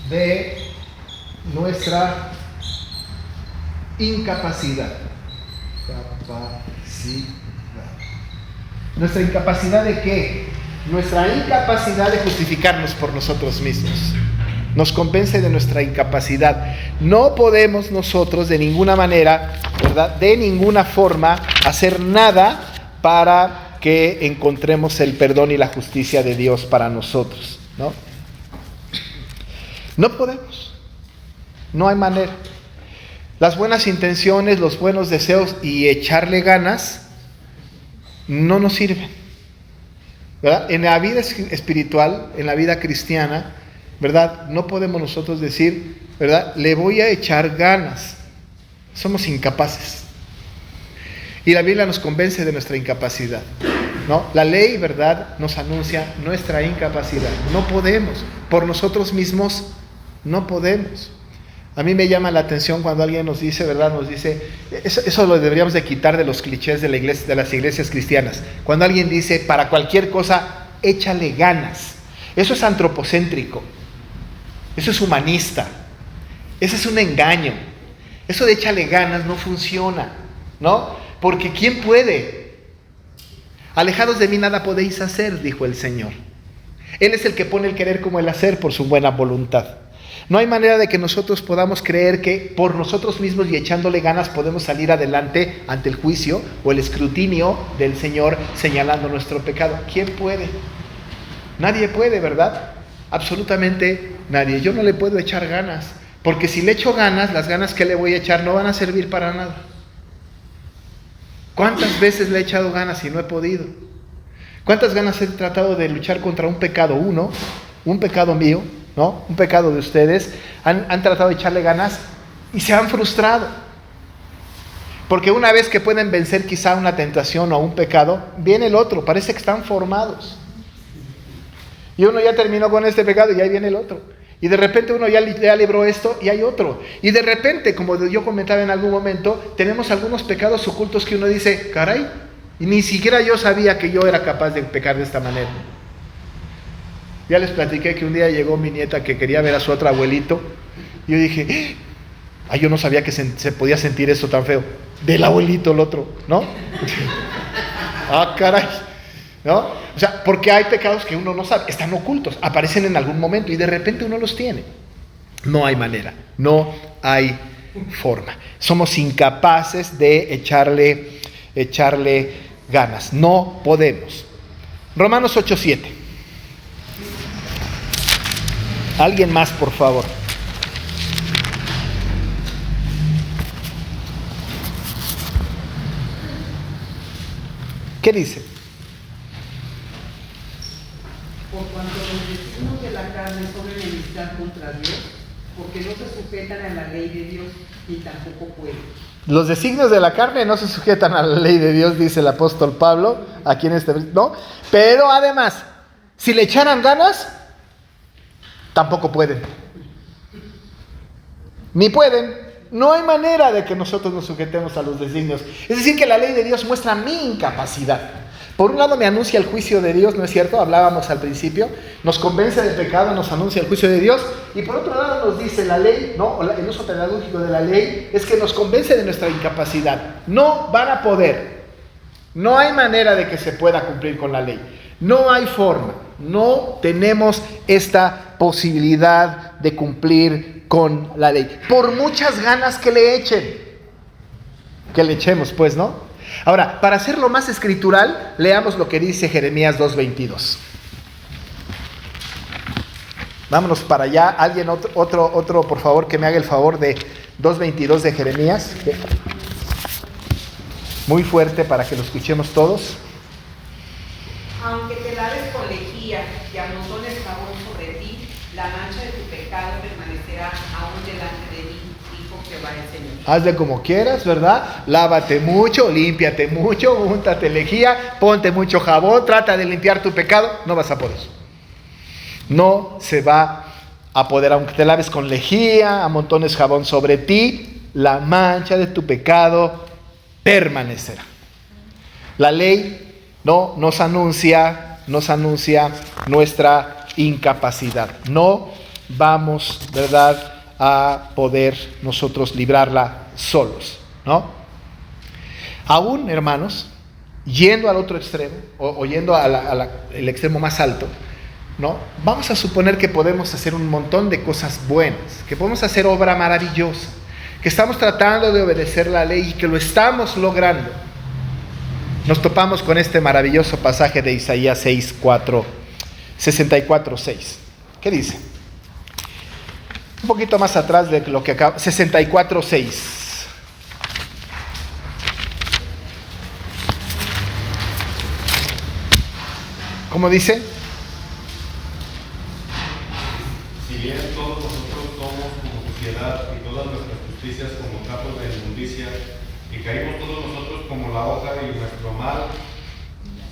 de nuestra incapacidad. ¿Nuestra incapacidad de qué? Nuestra incapacidad de justificarnos por nosotros mismos. Nos convence de nuestra incapacidad. No podemos nosotros de ninguna manera, ¿verdad?, de ninguna forma hacer nada para que encontremos el perdón y la justicia de Dios para nosotros, ¿no? No podemos. No hay manera. Las buenas intenciones, los buenos deseos y echarle ganas no nos sirven, ¿verdad? En la vida espiritual, en la vida cristiana, ¿verdad?, no podemos nosotros decir, ¿verdad?, le voy a echar ganas. Somos incapaces. Y la Biblia nos convence de nuestra incapacidad, ¿no? La ley, ¿verdad?, nos anuncia nuestra incapacidad. No podemos. Por nosotros mismos no podemos. A mí me llama la atención cuando alguien nos dice, ¿verdad?, eso lo deberíamos de quitar de los clichés de la iglesia, de las iglesias cristianas. Cuando alguien dice, para cualquier cosa, échale ganas. Eso es antropocéntrico. Eso es humanista. Eso es un engaño. Eso de échale ganas no funciona, ¿no? Porque ¿quién puede? Alejados de mí nada podéis hacer, dijo el Señor. Él es el que pone el querer como el hacer por su buena voluntad. No hay manera de que nosotros podamos creer que por nosotros mismos y echándole ganas podemos salir adelante ante el juicio o el escrutinio del Señor señalando nuestro pecado. ¿Quién puede? Nadie puede, ¿verdad? Absolutamente nadie. Yo no le puedo echar ganas, porque si le echo ganas, las ganas que le voy a echar no van a servir para nada. ¿Cuántas veces le he echado ganas y no he podido? ¿Cuántas ganas he tratado de luchar contra un pecado? Un pecado mío, ¿no? Un pecado de ustedes. Han tratado de echarle ganas y se han frustrado. Porque una vez que pueden vencer quizá una tentación o un pecado, viene el otro. Parece que están formados. Y uno ya terminó con este pecado y ahí viene el otro. Y de repente uno ya libró esto y hay otro. Y de repente, como yo comentaba en algún momento, tenemos algunos pecados ocultos que uno dice, caray, y ni siquiera yo sabía que yo era capaz de pecar de esta manera. Ya les platiqué que un día llegó mi nieta que quería ver a su otro abuelito. Y yo dije, yo no sabía que se podía sentir eso tan feo. Del abuelito el otro, ¿no? Caray, ¿no? O sea, porque hay pecados que uno no sabe, están ocultos, aparecen en algún momento y de repente uno los tiene. No hay manera, no hay forma. Somos incapaces de echarle ganas, no podemos. Romanos 8:7. Alguien más, por favor. ¿Qué dice? Por cuanto los designios de la carne son enemistad contra Dios, porque no se sujetan a la ley de Dios, ni tampoco pueden. Los designios de la carne no se sujetan a la ley de Dios, dice el apóstol Pablo, aquí en este, ¿no? Pero además, si le echaran ganas, tampoco pueden. Ni pueden. No hay manera de que nosotros nos sujetemos a los designios. Es decir, que la ley de Dios muestra mi incapacidad. Por un lado me anuncia el juicio de Dios, ¿no es cierto? Hablábamos al principio. Nos convence del pecado, nos anuncia el juicio de Dios. Y por otro lado nos dice la ley, ¿no? El uso pedagógico de la ley es que nos convence de nuestra incapacidad. No van a poder. No hay manera de que se pueda cumplir con la ley. No hay forma. No tenemos esta posibilidad de cumplir con la ley. Por muchas ganas que le echen. Que le echemos, pues, ¿no? Ahora, para hacerlo más escritural, leamos lo que dice Jeremías 2:22. Vámonos para allá. Alguien, otro, por favor, que me haga el favor de 2:22 de Jeremías. Muy fuerte para que lo escuchemos todos. Aunque te laves con lejía y amontones jabón sobre ti, la mancha de tu pecado permanecerá aún delante de mí, dijo porque va el Señor. Hazle como quieras, ¿verdad? Lávate mucho, límpiate mucho, úntate lejía, ponte mucho jabón, trata de limpiar tu pecado. No vas a poder. No se va a poder, aunque te laves con lejía, amontones jabón sobre ti, la mancha de tu pecado permanecerá. La ley nos anuncia nuestra incapacidad. No vamos, ¿verdad?, a poder nosotros librarla solos, ¿no? Aún, hermanos, yendo al otro extremo, o yendo al extremo más alto, ¿no? Vamos a suponer que podemos hacer un montón de cosas buenas, que podemos hacer obra maravillosa, que estamos tratando de obedecer la ley y que lo estamos logrando. Nos topamos con este maravilloso pasaje de Isaías 64:6. ¿Qué dice? Un poquito más atrás de lo que acaba, 64:6. ¿Cómo dice? Si bien todos nosotros somos como suciedad y todas nuestras justicias como trapos de inmundicia, y caímos todos nosotros como la hoja y nuestro mal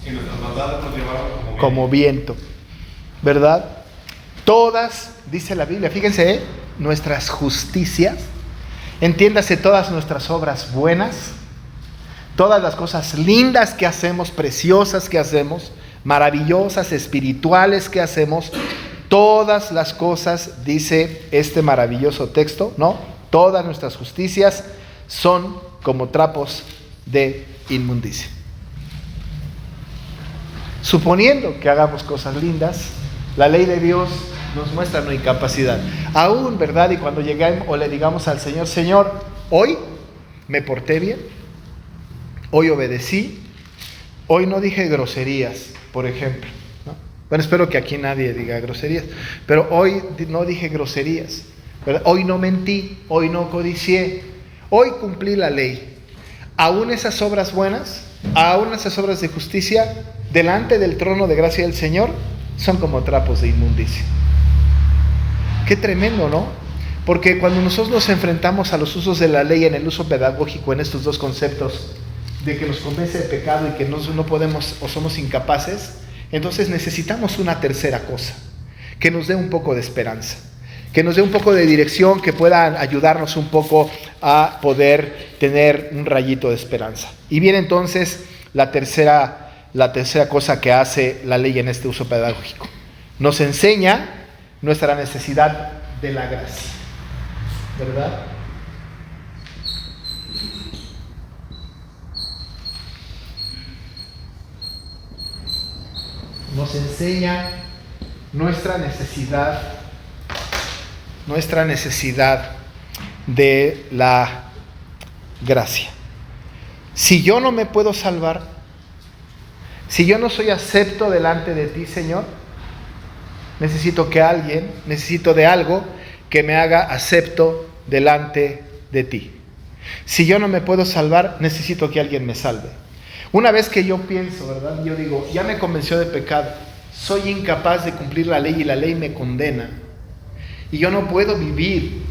y nuestras maldades nos llevaron como viento, ¿verdad? Todas, dice la Biblia, fíjense, nuestras justicias, entiéndase todas nuestras obras buenas, todas las cosas lindas que hacemos, preciosas que hacemos, maravillosas, espirituales que hacemos, todas las cosas, dice este maravilloso texto, ¿no? Todas nuestras justicias son como trapos de inmundicia. Suponiendo que hagamos cosas lindas, la ley de Dios nos muestra nuestra incapacidad. Aún, ¿verdad? Y cuando lleguemos o le digamos al Señor, Señor, hoy me porté bien, hoy obedecí, hoy no dije groserías, por ejemplo, ¿no? Bueno, espero que aquí nadie diga groserías, pero hoy no dije groserías, ¿verdad? Hoy no mentí, hoy no codicié, hoy cumplí la ley. Aún esas obras buenas, aún esas obras de justicia, delante del trono de gracia del Señor, son como trapos de inmundicia. Qué tremendo, ¿no? Porque cuando nosotros nos enfrentamos a los usos de la ley en el uso pedagógico, en estos dos conceptos, de que nos convence el pecado y que no podemos o somos incapaces, entonces necesitamos una tercera cosa, que nos dé un poco de esperanza, que nos dé un poco de dirección, que pueda ayudarnos un poco a poder tener un rayito de esperanza. Y viene entonces la tercera cosa que hace la ley en este uso pedagógico. Nos enseña nuestra necesidad de la gracia, ¿verdad? Nos enseña nuestra necesidad de la gracia. Si yo no me puedo salvar, si yo no soy acepto delante de ti, Señor, necesito de algo que me haga acepto delante de ti. Si yo no me puedo salvar, necesito que alguien me salve. Una vez que yo pienso, ¿verdad? Yo digo, ya me convenció de pecado, soy incapaz de cumplir la ley y la ley me condena. Y yo no puedo vivir,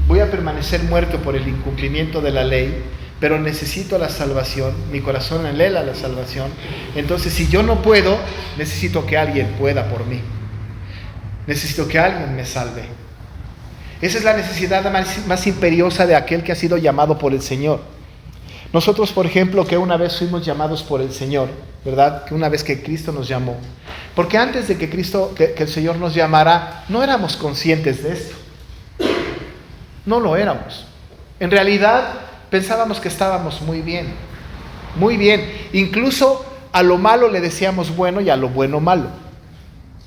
voy a permanecer muerto por el incumplimiento de la ley, pero necesito la salvación, mi corazón anhela la salvación. Entonces, si yo no puedo, necesito que alguien pueda por mí. Necesito que alguien me salve. Esa es la necesidad más imperiosa de aquel que ha sido llamado por el Señor. Nosotros, por ejemplo, que una vez fuimos llamados por el Señor, ¿verdad? Que una vez que Cristo nos llamó. Porque antes de que el Señor nos llamara, no éramos conscientes de esto. No lo éramos. En realidad, pensábamos que estábamos muy bien. Muy bien. Incluso a lo malo le decíamos bueno y a lo bueno malo.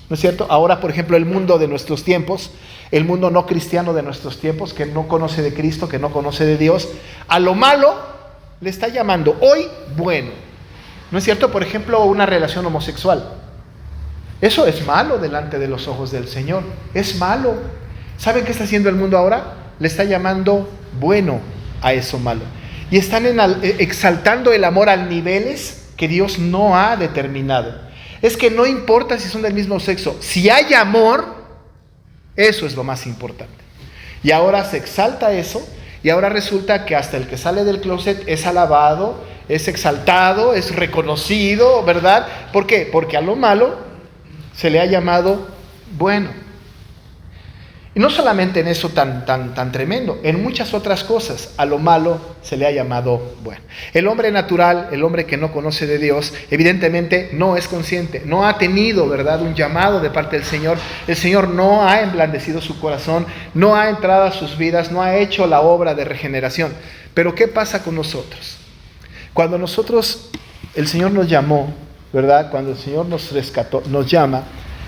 ¿No es cierto? Ahora, por ejemplo, el mundo de nuestros tiempos, el mundo no cristiano de nuestros tiempos, que no conoce de Cristo, que no conoce de Dios, a lo malo le está llamando hoy bueno. ¿No es cierto? Por ejemplo, una relación homosexual. Eso es malo delante de los ojos del Señor. Es malo. ¿Saben qué está haciendo el mundo ahora? Le está llamando bueno a eso malo. Y están exaltando el amor a niveles que Dios no ha determinado. Es que no importa si son del mismo sexo. Si hay amor, eso es lo más importante. Y ahora se exalta eso Y ahora resulta que hasta el que sale del closet es alabado, es exaltado, es reconocido, ¿verdad? ¿Por qué? Porque a lo malo se le ha llamado bueno. Y no solamente en eso tan tremendo, en muchas otras cosas a lo malo se le ha llamado bueno. El hombre natural, el hombre que no conoce de Dios, evidentemente no es consciente, no ha tenido, ¿verdad?, un llamado de parte del Señor. El Señor no ha emblandecido su corazón, no ha entrado a sus vidas, no ha hecho la obra de regeneración. Pero ¿qué pasa con nosotros? Cuando nosotros, el Señor nos llamó, ¿verdad?, cuando el Señor nos rescató, nos llama,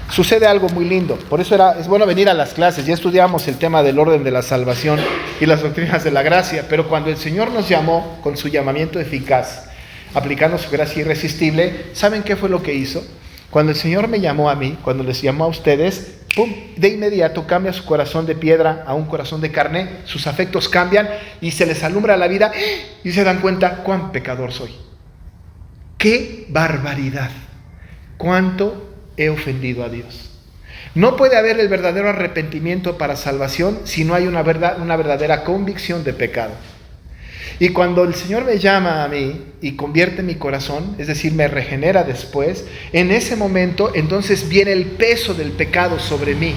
sucede algo muy lindo. Por eso es bueno venir a las clases. Ya estudiamos el tema del orden de la salvación y las doctrinas de la gracia, pero cuando el Señor nos llamó con su llamamiento eficaz, aplicando su gracia irresistible, ¿saben qué fue lo que hizo? Cuando el Señor me llamó a mí, cuando les llamó a ustedes, ¡pum!, de inmediato cambia su corazón de piedra a un corazón de carne, sus afectos cambian y se les alumbra la vida y se dan cuenta cuán pecador soy. ¡Qué barbaridad! ¡Cuánto he ofendido a Dios! No puede haber el verdadero arrepentimiento para salvación si no hay una verdadera convicción de pecado. Y cuando el Señor me llama a mí y convierte mi corazón, es decir, me regenera después, en ese momento entonces viene el peso del pecado sobre mí.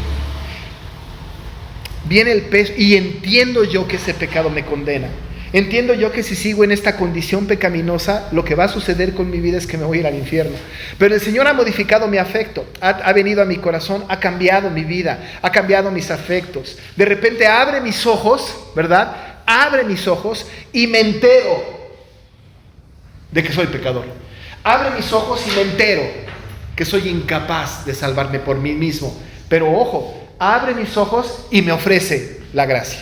Viene el peso y entiendo yo que ese pecado me condena. Entiendo yo que si sigo en esta condición pecaminosa, lo que va a suceder con mi vida es que me voy a ir al infierno. Pero el Señor ha modificado mi afecto, ha venido a mi corazón, ha cambiado mi vida, ha cambiado mis afectos. De repente abre mis ojos, ¿verdad? Abre mis ojos y me entero de que soy pecador. Abre mis ojos y me entero que soy incapaz de salvarme por mí mismo. Pero ojo, abre mis ojos y me ofrece la gracia,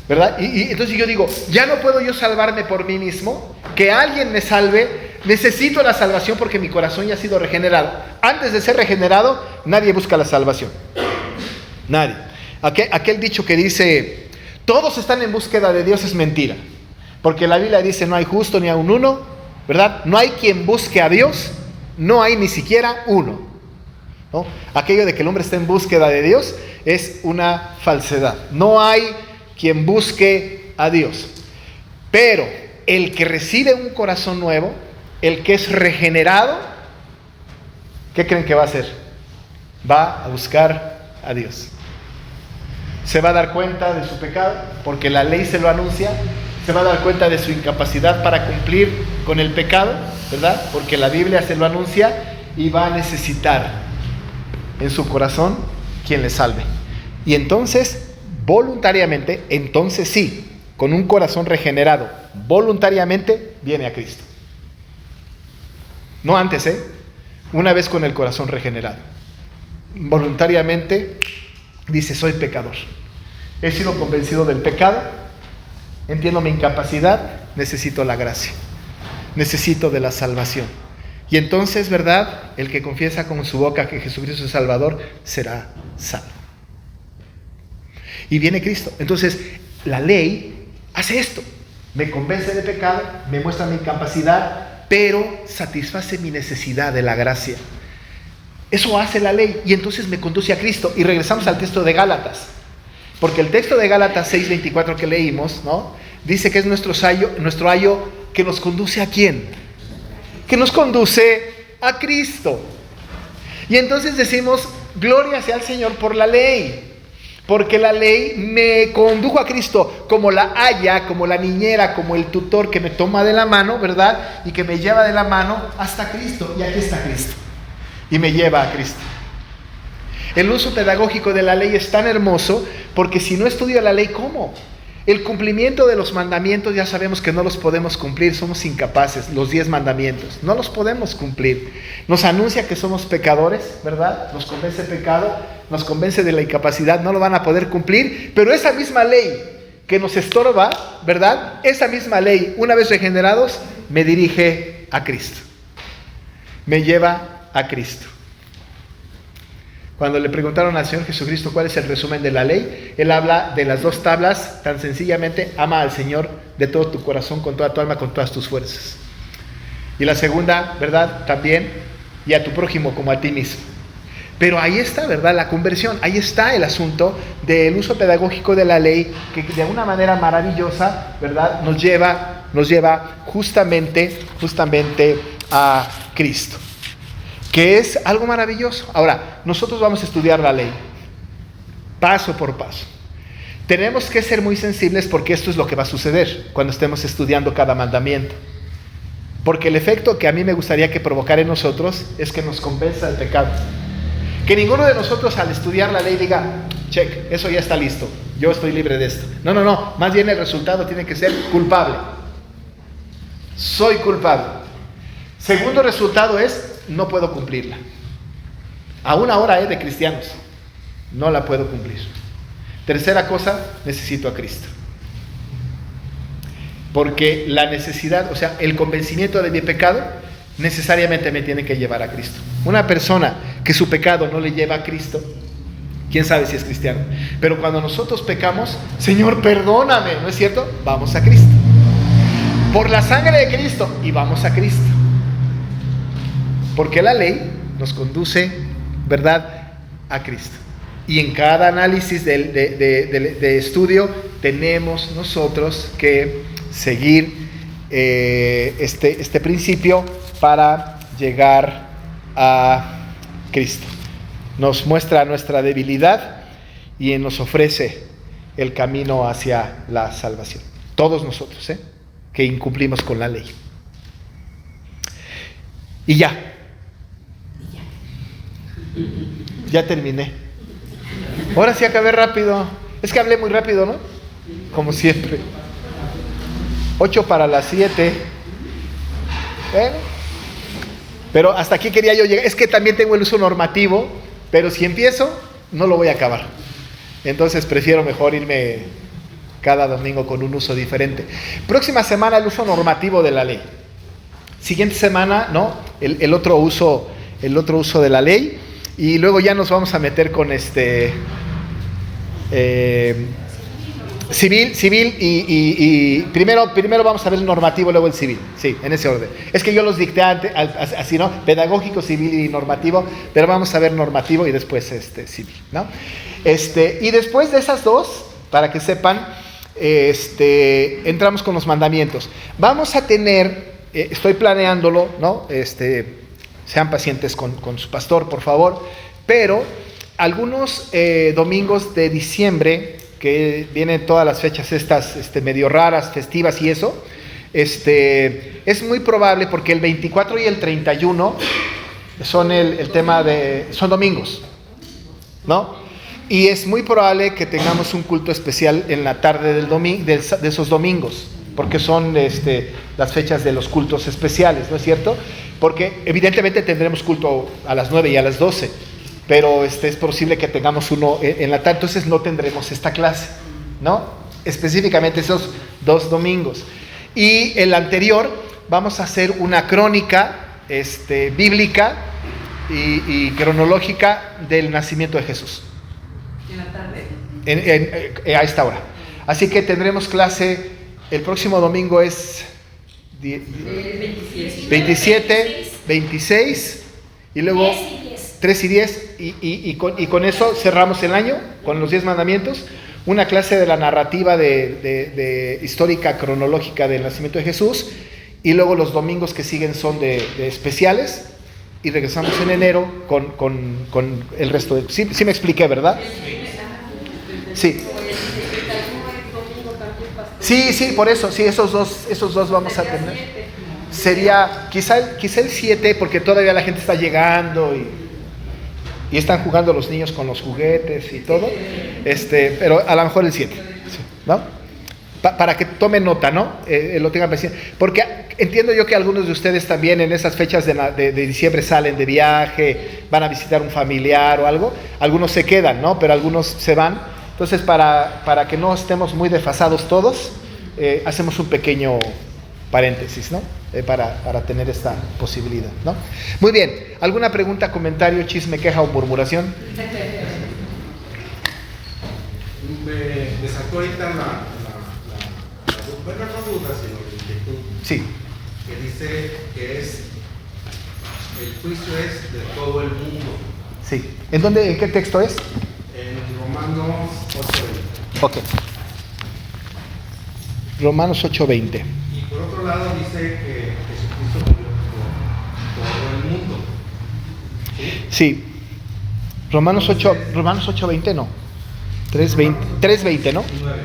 ¿verdad? Y entonces yo digo, ya no puedo yo salvarme por mí mismo, que alguien me salve, necesito la salvación porque mi corazón ya ha sido regenerado. Antes de ser regenerado, nadie busca la salvación. Nadie. Aquel dicho que dice, todos están en búsqueda de Dios es mentira. Porque la Biblia dice, no hay justo ni aun uno, ¿verdad? No hay quien busque a Dios, no hay ni siquiera uno, ¿no? Aquello de que el hombre está en búsqueda de Dios es una falsedad. No hay quien busque a Dios. Pero el que recibe un corazón nuevo, el que es regenerado, ¿qué creen que va a hacer? Va a buscar a Dios. Se va a dar cuenta de su pecado, porque la ley se lo anuncia. Se va a dar cuenta de su incapacidad para cumplir con el pecado, ¿verdad? Porque la Biblia se lo anuncia, y va a necesitar en su corazón quien le salve. Y entonces, voluntariamente, entonces sí, con un corazón regenerado, voluntariamente viene a Cristo. No antes, una vez con el corazón regenerado. Voluntariamente dice, soy pecador. He sido convencido del pecado, entiendo mi incapacidad, necesito la gracia, necesito de la salvación. Y entonces, ¿verdad? El que confiesa con su boca que Jesucristo es Salvador, será salvo. Y viene Cristo. Entonces, la ley hace esto. Me convence de pecado, me muestra mi incapacidad, pero satisface mi necesidad de la gracia. Eso hace la ley, y entonces me conduce a Cristo. Y regresamos al texto de Gálatas. Porque el texto de Gálatas 6:24 que leímos, ¿no?, dice que es nuestro ayo que nos conduce ¿a quién? Que nos conduce a Cristo. Y entonces decimos, gloria sea al Señor por la ley. Porque la ley me condujo a Cristo como la aya, como la niñera, como el tutor que me toma de la mano, ¿verdad? Y que me lleva de la mano hasta Cristo. Y aquí está Cristo. Y me lleva a Cristo. El uso pedagógico de la ley es tan hermoso, porque si no estudio la ley, ¿cómo? El cumplimiento de los mandamientos ya sabemos que no los podemos cumplir, somos incapaces. Los 10 mandamientos, no los podemos cumplir. Nos anuncia que somos pecadores, ¿verdad? Nos convence de pecado, nos convence de la incapacidad, no lo van a poder cumplir. Pero esa misma ley que nos estorba, ¿verdad? Esa misma ley, una vez regenerados, me dirige a Cristo. Me lleva a Cristo. Cuando le preguntaron al Señor Jesucristo cuál es el resumen de la ley, Él habla de las 2 tablas, tan sencillamente: ama al Señor de todo tu corazón, con toda tu alma, con todas tus fuerzas. Y la segunda, ¿verdad?, también, y a tu prójimo como a ti mismo. Pero ahí está, ¿verdad? La conversión, ahí está el asunto del uso pedagógico de la ley, que de una manera maravillosa, ¿verdad? Nos lleva justamente a Cristo, que es algo maravilloso. Ahora, nosotros vamos a estudiar la ley, paso por paso. Tenemos que ser muy sensibles porque esto es lo que va a suceder cuando estemos estudiando cada mandamiento. Porque el efecto que a mí me gustaría que provocara en nosotros es que nos convenza del pecado. Que ninguno de nosotros al estudiar la ley diga, check, eso ya está listo, yo estoy libre de esto. No, más bien el resultado tiene que ser culpable. Soy culpable. Segundo resultado es, no puedo cumplirla. Aún ahora de cristianos, no la puedo cumplir. Tercera cosa, necesito a Cristo. Porque la necesidad, o sea, el convencimiento de mi pecado necesariamente me tiene que llevar a Cristo. Una persona que su pecado no le lleva a Cristo, quién sabe si es cristiano. Pero cuando nosotros pecamos, Señor, perdóname, ¿no es cierto? Vamos a Cristo. Por la sangre de Cristo, y vamos a Cristo. Porque la ley nos conduce, ¿verdad?, a Cristo. Y en cada análisis de estudio tenemos nosotros que seguir este principio para llegar a Cristo. Nos muestra nuestra debilidad y nos ofrece el camino hacia la salvación. Todos nosotros, que incumplimos con la ley. Y ya terminé. Ahora sí acabé rápido. Es que hablé muy rápido, ¿no? Como siempre. 8 para las 7. Pero hasta aquí quería yo llegar. Es que también tengo el uso normativo, pero si empiezo, no lo voy a acabar. Entonces prefiero mejor irme cada domingo con un uso diferente. Próxima semana el uso normativo de la ley. Siguiente semana, ¿no? El otro uso de la ley. Y luego ya nos vamos a meter con civil y primero vamos a ver el normativo, luego el civil, sí, en ese orden. Es que yo los dicté antes, así, ¿no? Pedagógico, civil y normativo, pero vamos a ver normativo y después civil, ¿no? Y después de esas dos, para que sepan, entramos con los mandamientos. Vamos a tener, estoy planeándolo, ¿no? Sean pacientes con su pastor, por favor, pero algunos domingos de diciembre, que vienen todas las fechas estas medio raras, festivas y eso, es muy probable porque el 24 y el 31 son el tema son domingos, ¿no? Y es muy probable que tengamos un culto especial en la tarde de esos domingos, porque son las fechas de los cultos especiales, ¿no es cierto? Porque evidentemente tendremos culto a las 9 y a las 12, pero es posible que tengamos uno en la tarde, entonces no tendremos esta clase, ¿no? Específicamente esos 2 domingos. Y el anterior vamos a hacer una crónica bíblica y cronológica del nacimiento de Jesús. ¿En la tarde? A esta hora. Así que tendremos clase, el próximo domingo es 27, 26 y luego 3 y 10 y con eso cerramos el año con los 10 mandamientos, una clase de la narrativa de histórica cronológica del nacimiento de Jesús y luego los domingos que siguen son de especiales y regresamos en enero con el resto de... Sí me expliqué, ¿verdad? Sí. Sí, por eso, sí, esos dos vamos a tener. Sería quizá el 7, porque todavía la gente está llegando y están jugando los niños con los juguetes y todo, pero a lo mejor el 7, ¿no? Para que tomen nota, ¿no? Lo tengan presente, porque entiendo yo que algunos de ustedes también en esas fechas de diciembre salen de viaje, van a visitar un familiar o algo, algunos se quedan, ¿no? Pero algunos se van. Entonces, para que no estemos muy desfasados todos, hacemos un pequeño paréntesis, ¿no? Para tener esta posibilidad, ¿no? Muy bien. ¿Alguna pregunta, comentario, chisme, queja o murmuración? Me sacó ahorita bueno, no duda, sino la inquietud. Sí. Que dice que el juicio es de todo el mundo. Sí. ¿En qué texto es? En Romanos 8:20. Ok. Romanos 8:20. Y por otro lado dice que Jesucristo murió por todo el mundo. ¿Sí? Sí. Romanos 8:20 no. 3:20, ¿no? 9.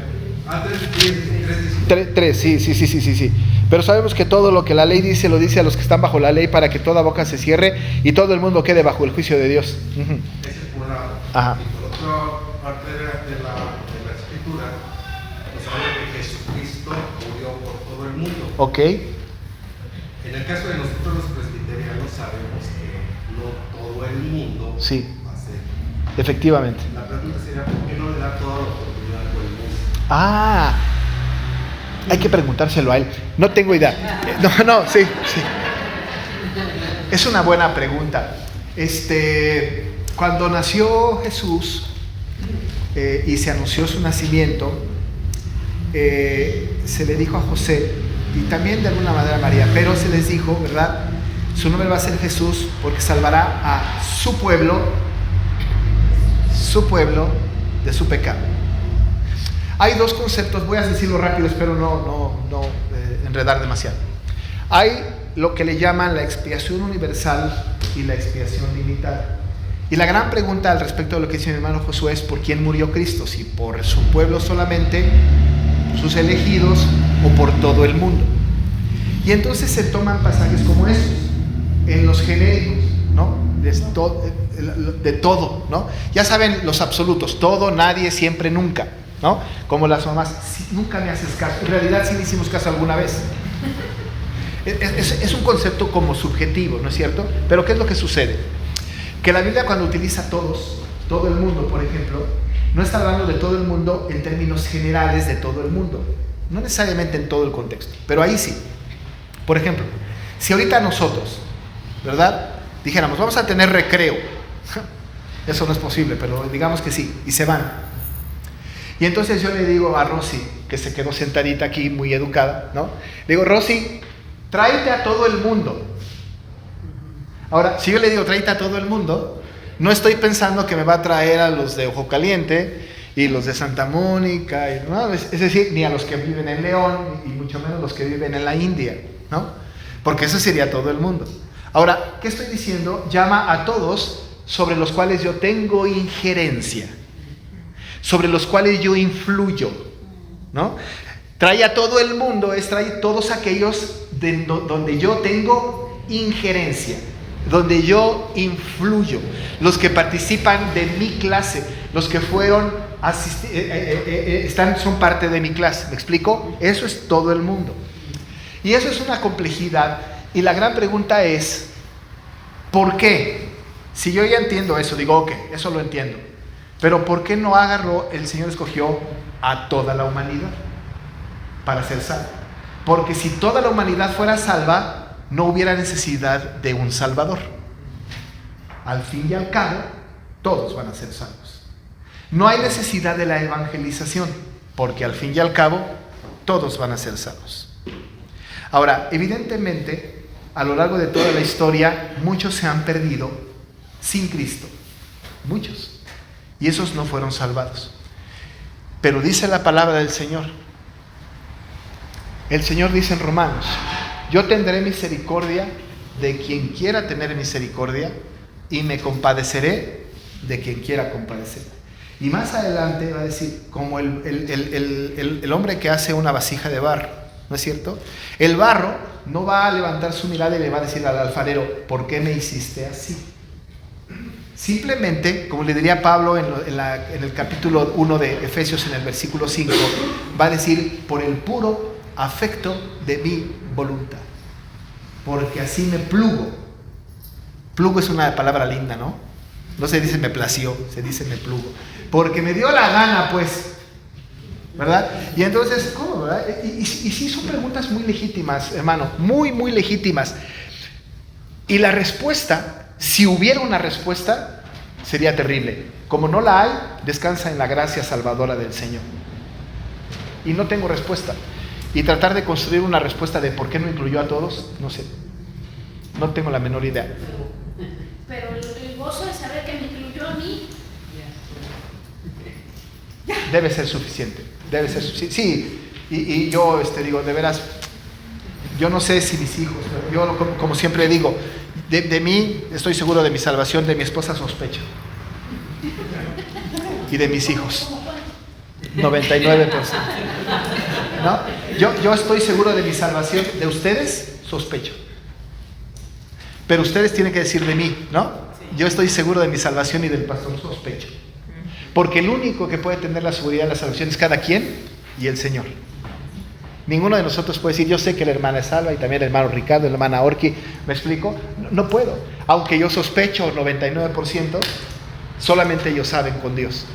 Ah, 3:10. 3, sí. Pero sabemos que todo lo que la ley dice, lo dice a los que están bajo la ley para que toda boca se cierre y todo el mundo quede bajo el juicio de Dios. Ujú. Ese es por un lado. Ajá. Y por otra parte de la escritura, nos habla que Jesucristo murió por todo el mundo. Ok. En el caso de nosotros los presbiterianos sabemos que no todo el mundo Sí. va a ser. Efectivamente. La pregunta sería, ¿por qué no le da toda la oportunidad al mundo? Ah, hay que preguntárselo a él. No tengo idea. Sí. Es una buena pregunta. Cuando nació Jesús y se anunció su nacimiento, se le dijo a José y también de alguna manera a María, pero se les dijo, ¿verdad? Su nombre va a ser Jesús porque salvará a su pueblo de su pecado. Hay dos conceptos, voy a decirlo rápido, espero no enredar demasiado. Hay lo que le llaman la expiación universal y la expiación limitada. Y la gran pregunta al respecto de lo que dice mi hermano Josué es ¿por quién murió Cristo? ¿Si por su pueblo solamente, sus elegidos o por todo el mundo? Y entonces se toman pasajes como estos, en los genéricos, ¿no? De todo, ¿no? Ya saben los absolutos, todo, nadie, siempre, nunca, ¿no? Como las mamás, nunca me haces caso. En realidad sí le hicimos caso alguna vez. Es un concepto como subjetivo, ¿no es cierto? Pero ¿qué es lo que sucede? Que la Biblia cuando utiliza todos, todo el mundo, por ejemplo, no está hablando de todo el mundo en términos generales de todo el mundo. No necesariamente en todo el contexto, pero ahí sí. Por ejemplo, si ahorita nosotros, ¿verdad? Dijéramos, vamos a tener recreo. Eso no es posible, pero digamos que sí, y se van. Y entonces yo le digo a Rosy, que se quedó sentadita aquí, muy educada, ¿no? Le digo, Rosy, tráete a todo el mundo. Ahora, si yo le digo, tráete a todo el mundo, no estoy pensando que me va a traer a los de Ojo Caliente y los de Santa Mónica, ¿no? Es decir, ni a los que viven en León, y mucho menos los que viven en la India, ¿no? Porque eso sería todo el mundo. Ahora, ¿qué estoy diciendo? Llama a todos sobre los cuales yo tengo injerencia, sobre los cuales yo influyo, ¿no? Trae a todo el mundo, trae todos aquellos donde yo tengo injerencia, donde yo influyo, los que participan de mi clase, los que fueron son parte de mi clase, ¿me explico? Eso es todo el mundo. Y eso es una complejidad, y la gran pregunta es, ¿por qué? Si yo ya entiendo eso, digo, ok, eso lo entiendo, pero ¿por qué no el Señor escogió a toda la humanidad para ser salva? Porque si toda la humanidad fuera salva, no hubiera necesidad de un Salvador. Al fin y al cabo, todos van a ser salvos. No hay necesidad de la evangelización, porque al fin y al cabo, todos van a ser salvos. Ahora, evidentemente, a lo largo de toda la historia, muchos se han perdido sin Cristo. Muchos. Y esos no fueron salvados. Pero dice la palabra del Señor. El Señor dice en Romanos, yo tendré misericordia de quien quiera tener misericordia y me compadeceré de quien quiera compadecer. Y más adelante va a decir, como el hombre que hace una vasija de barro, ¿no es cierto? El barro no va a levantar su mirada y le va a decir al alfarero, ¿por qué me hiciste así? Simplemente, como le diría Pablo en el capítulo 1 de Efesios, en el versículo 5, va a decir, por el puro afecto de mi voluntad, porque así me plugo. Plugo es una palabra linda, ¿no? No se dice me plació, se dice me plugo, porque me dio la gana, pues, ¿verdad? Y entonces, ¿cómo, verdad? Y sí son preguntas muy legítimas, hermano, muy, muy legítimas. Y la respuesta, si hubiera una respuesta, sería terrible. Como no la hay, descansa en la gracia salvadora del Señor. Y no tengo respuesta. Y tratar de construir una respuesta de por qué no incluyó a todos, no sé. No tengo la menor idea. Pero el gozo de saber que me incluyó debe ser suficiente. Debe ser suficiente. Sí, y yo digo, de veras, yo no sé si mis hijos, pero yo como siempre digo, de mí estoy seguro de mi salvación, de mi esposa sospecho. Y de mis hijos, 99%. ¿No? Yo estoy seguro de mi salvación, de ustedes sospecho. Pero ustedes tienen que decir de mí, ¿no? Yo estoy seguro de mi salvación y del pastor sospecho. Porque el único que puede tener la seguridad de la salvación es cada quien y el Señor. Ninguno de nosotros puede decir, yo sé que la hermana es salva y también el hermano Ricardo, la hermana Orki. ¿Me explico? No puedo. Aunque yo sospecho 99%, solamente ellos saben con Dios.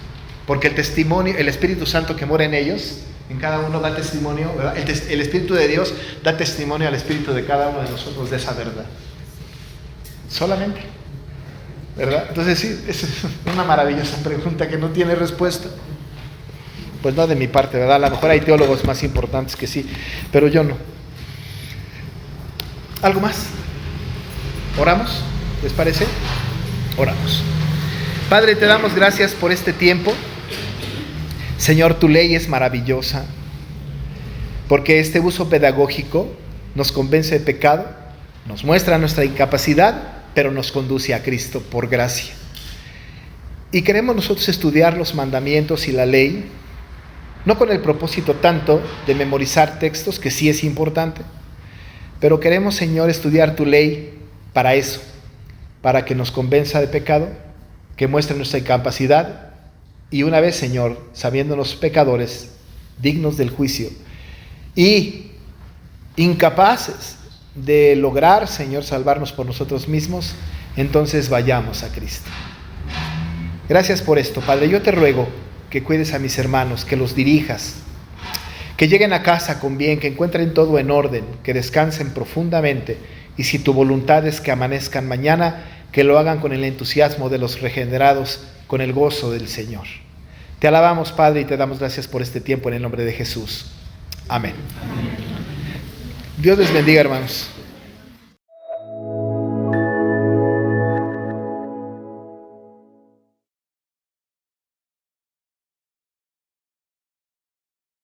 Porque el testimonio, el Espíritu Santo que mora en ellos, en cada uno da testimonio, ¿verdad? El Espíritu de Dios da testimonio al Espíritu de cada uno de nosotros de esa verdad. Solamente. ¿Verdad? Entonces sí, es una maravillosa pregunta que no tiene respuesta. Pues no de mi parte, ¿verdad? A lo mejor hay teólogos más importantes que sí, pero yo no. ¿Algo más? ¿Oramos? ¿Les parece? Oramos. Padre, te damos gracias por este tiempo. Señor, tu ley es maravillosa, porque este uso pedagógico nos convence de pecado, nos muestra nuestra incapacidad, pero nos conduce a Cristo por gracia. Y queremos nosotros estudiar los mandamientos y la ley, no con el propósito tanto de memorizar textos, que sí es importante, pero queremos, Señor, estudiar tu ley para eso, para que nos convenza de pecado, que muestre nuestra incapacidad, y una vez, Señor, sabiéndonos pecadores, dignos del juicio, y incapaces de lograr, Señor, salvarnos por nosotros mismos, entonces vayamos a Cristo. Gracias por esto, Padre. Yo te ruego que cuides a mis hermanos, que los dirijas, que lleguen a casa con bien, que encuentren todo en orden, que descansen profundamente, y si tu voluntad es que amanezcan mañana, que lo hagan con el entusiasmo de los regenerados, con el gozo del Señor. Te alabamos, Padre, y te damos gracias por este tiempo en el nombre de Jesús. Amén. Dios les bendiga, hermanos.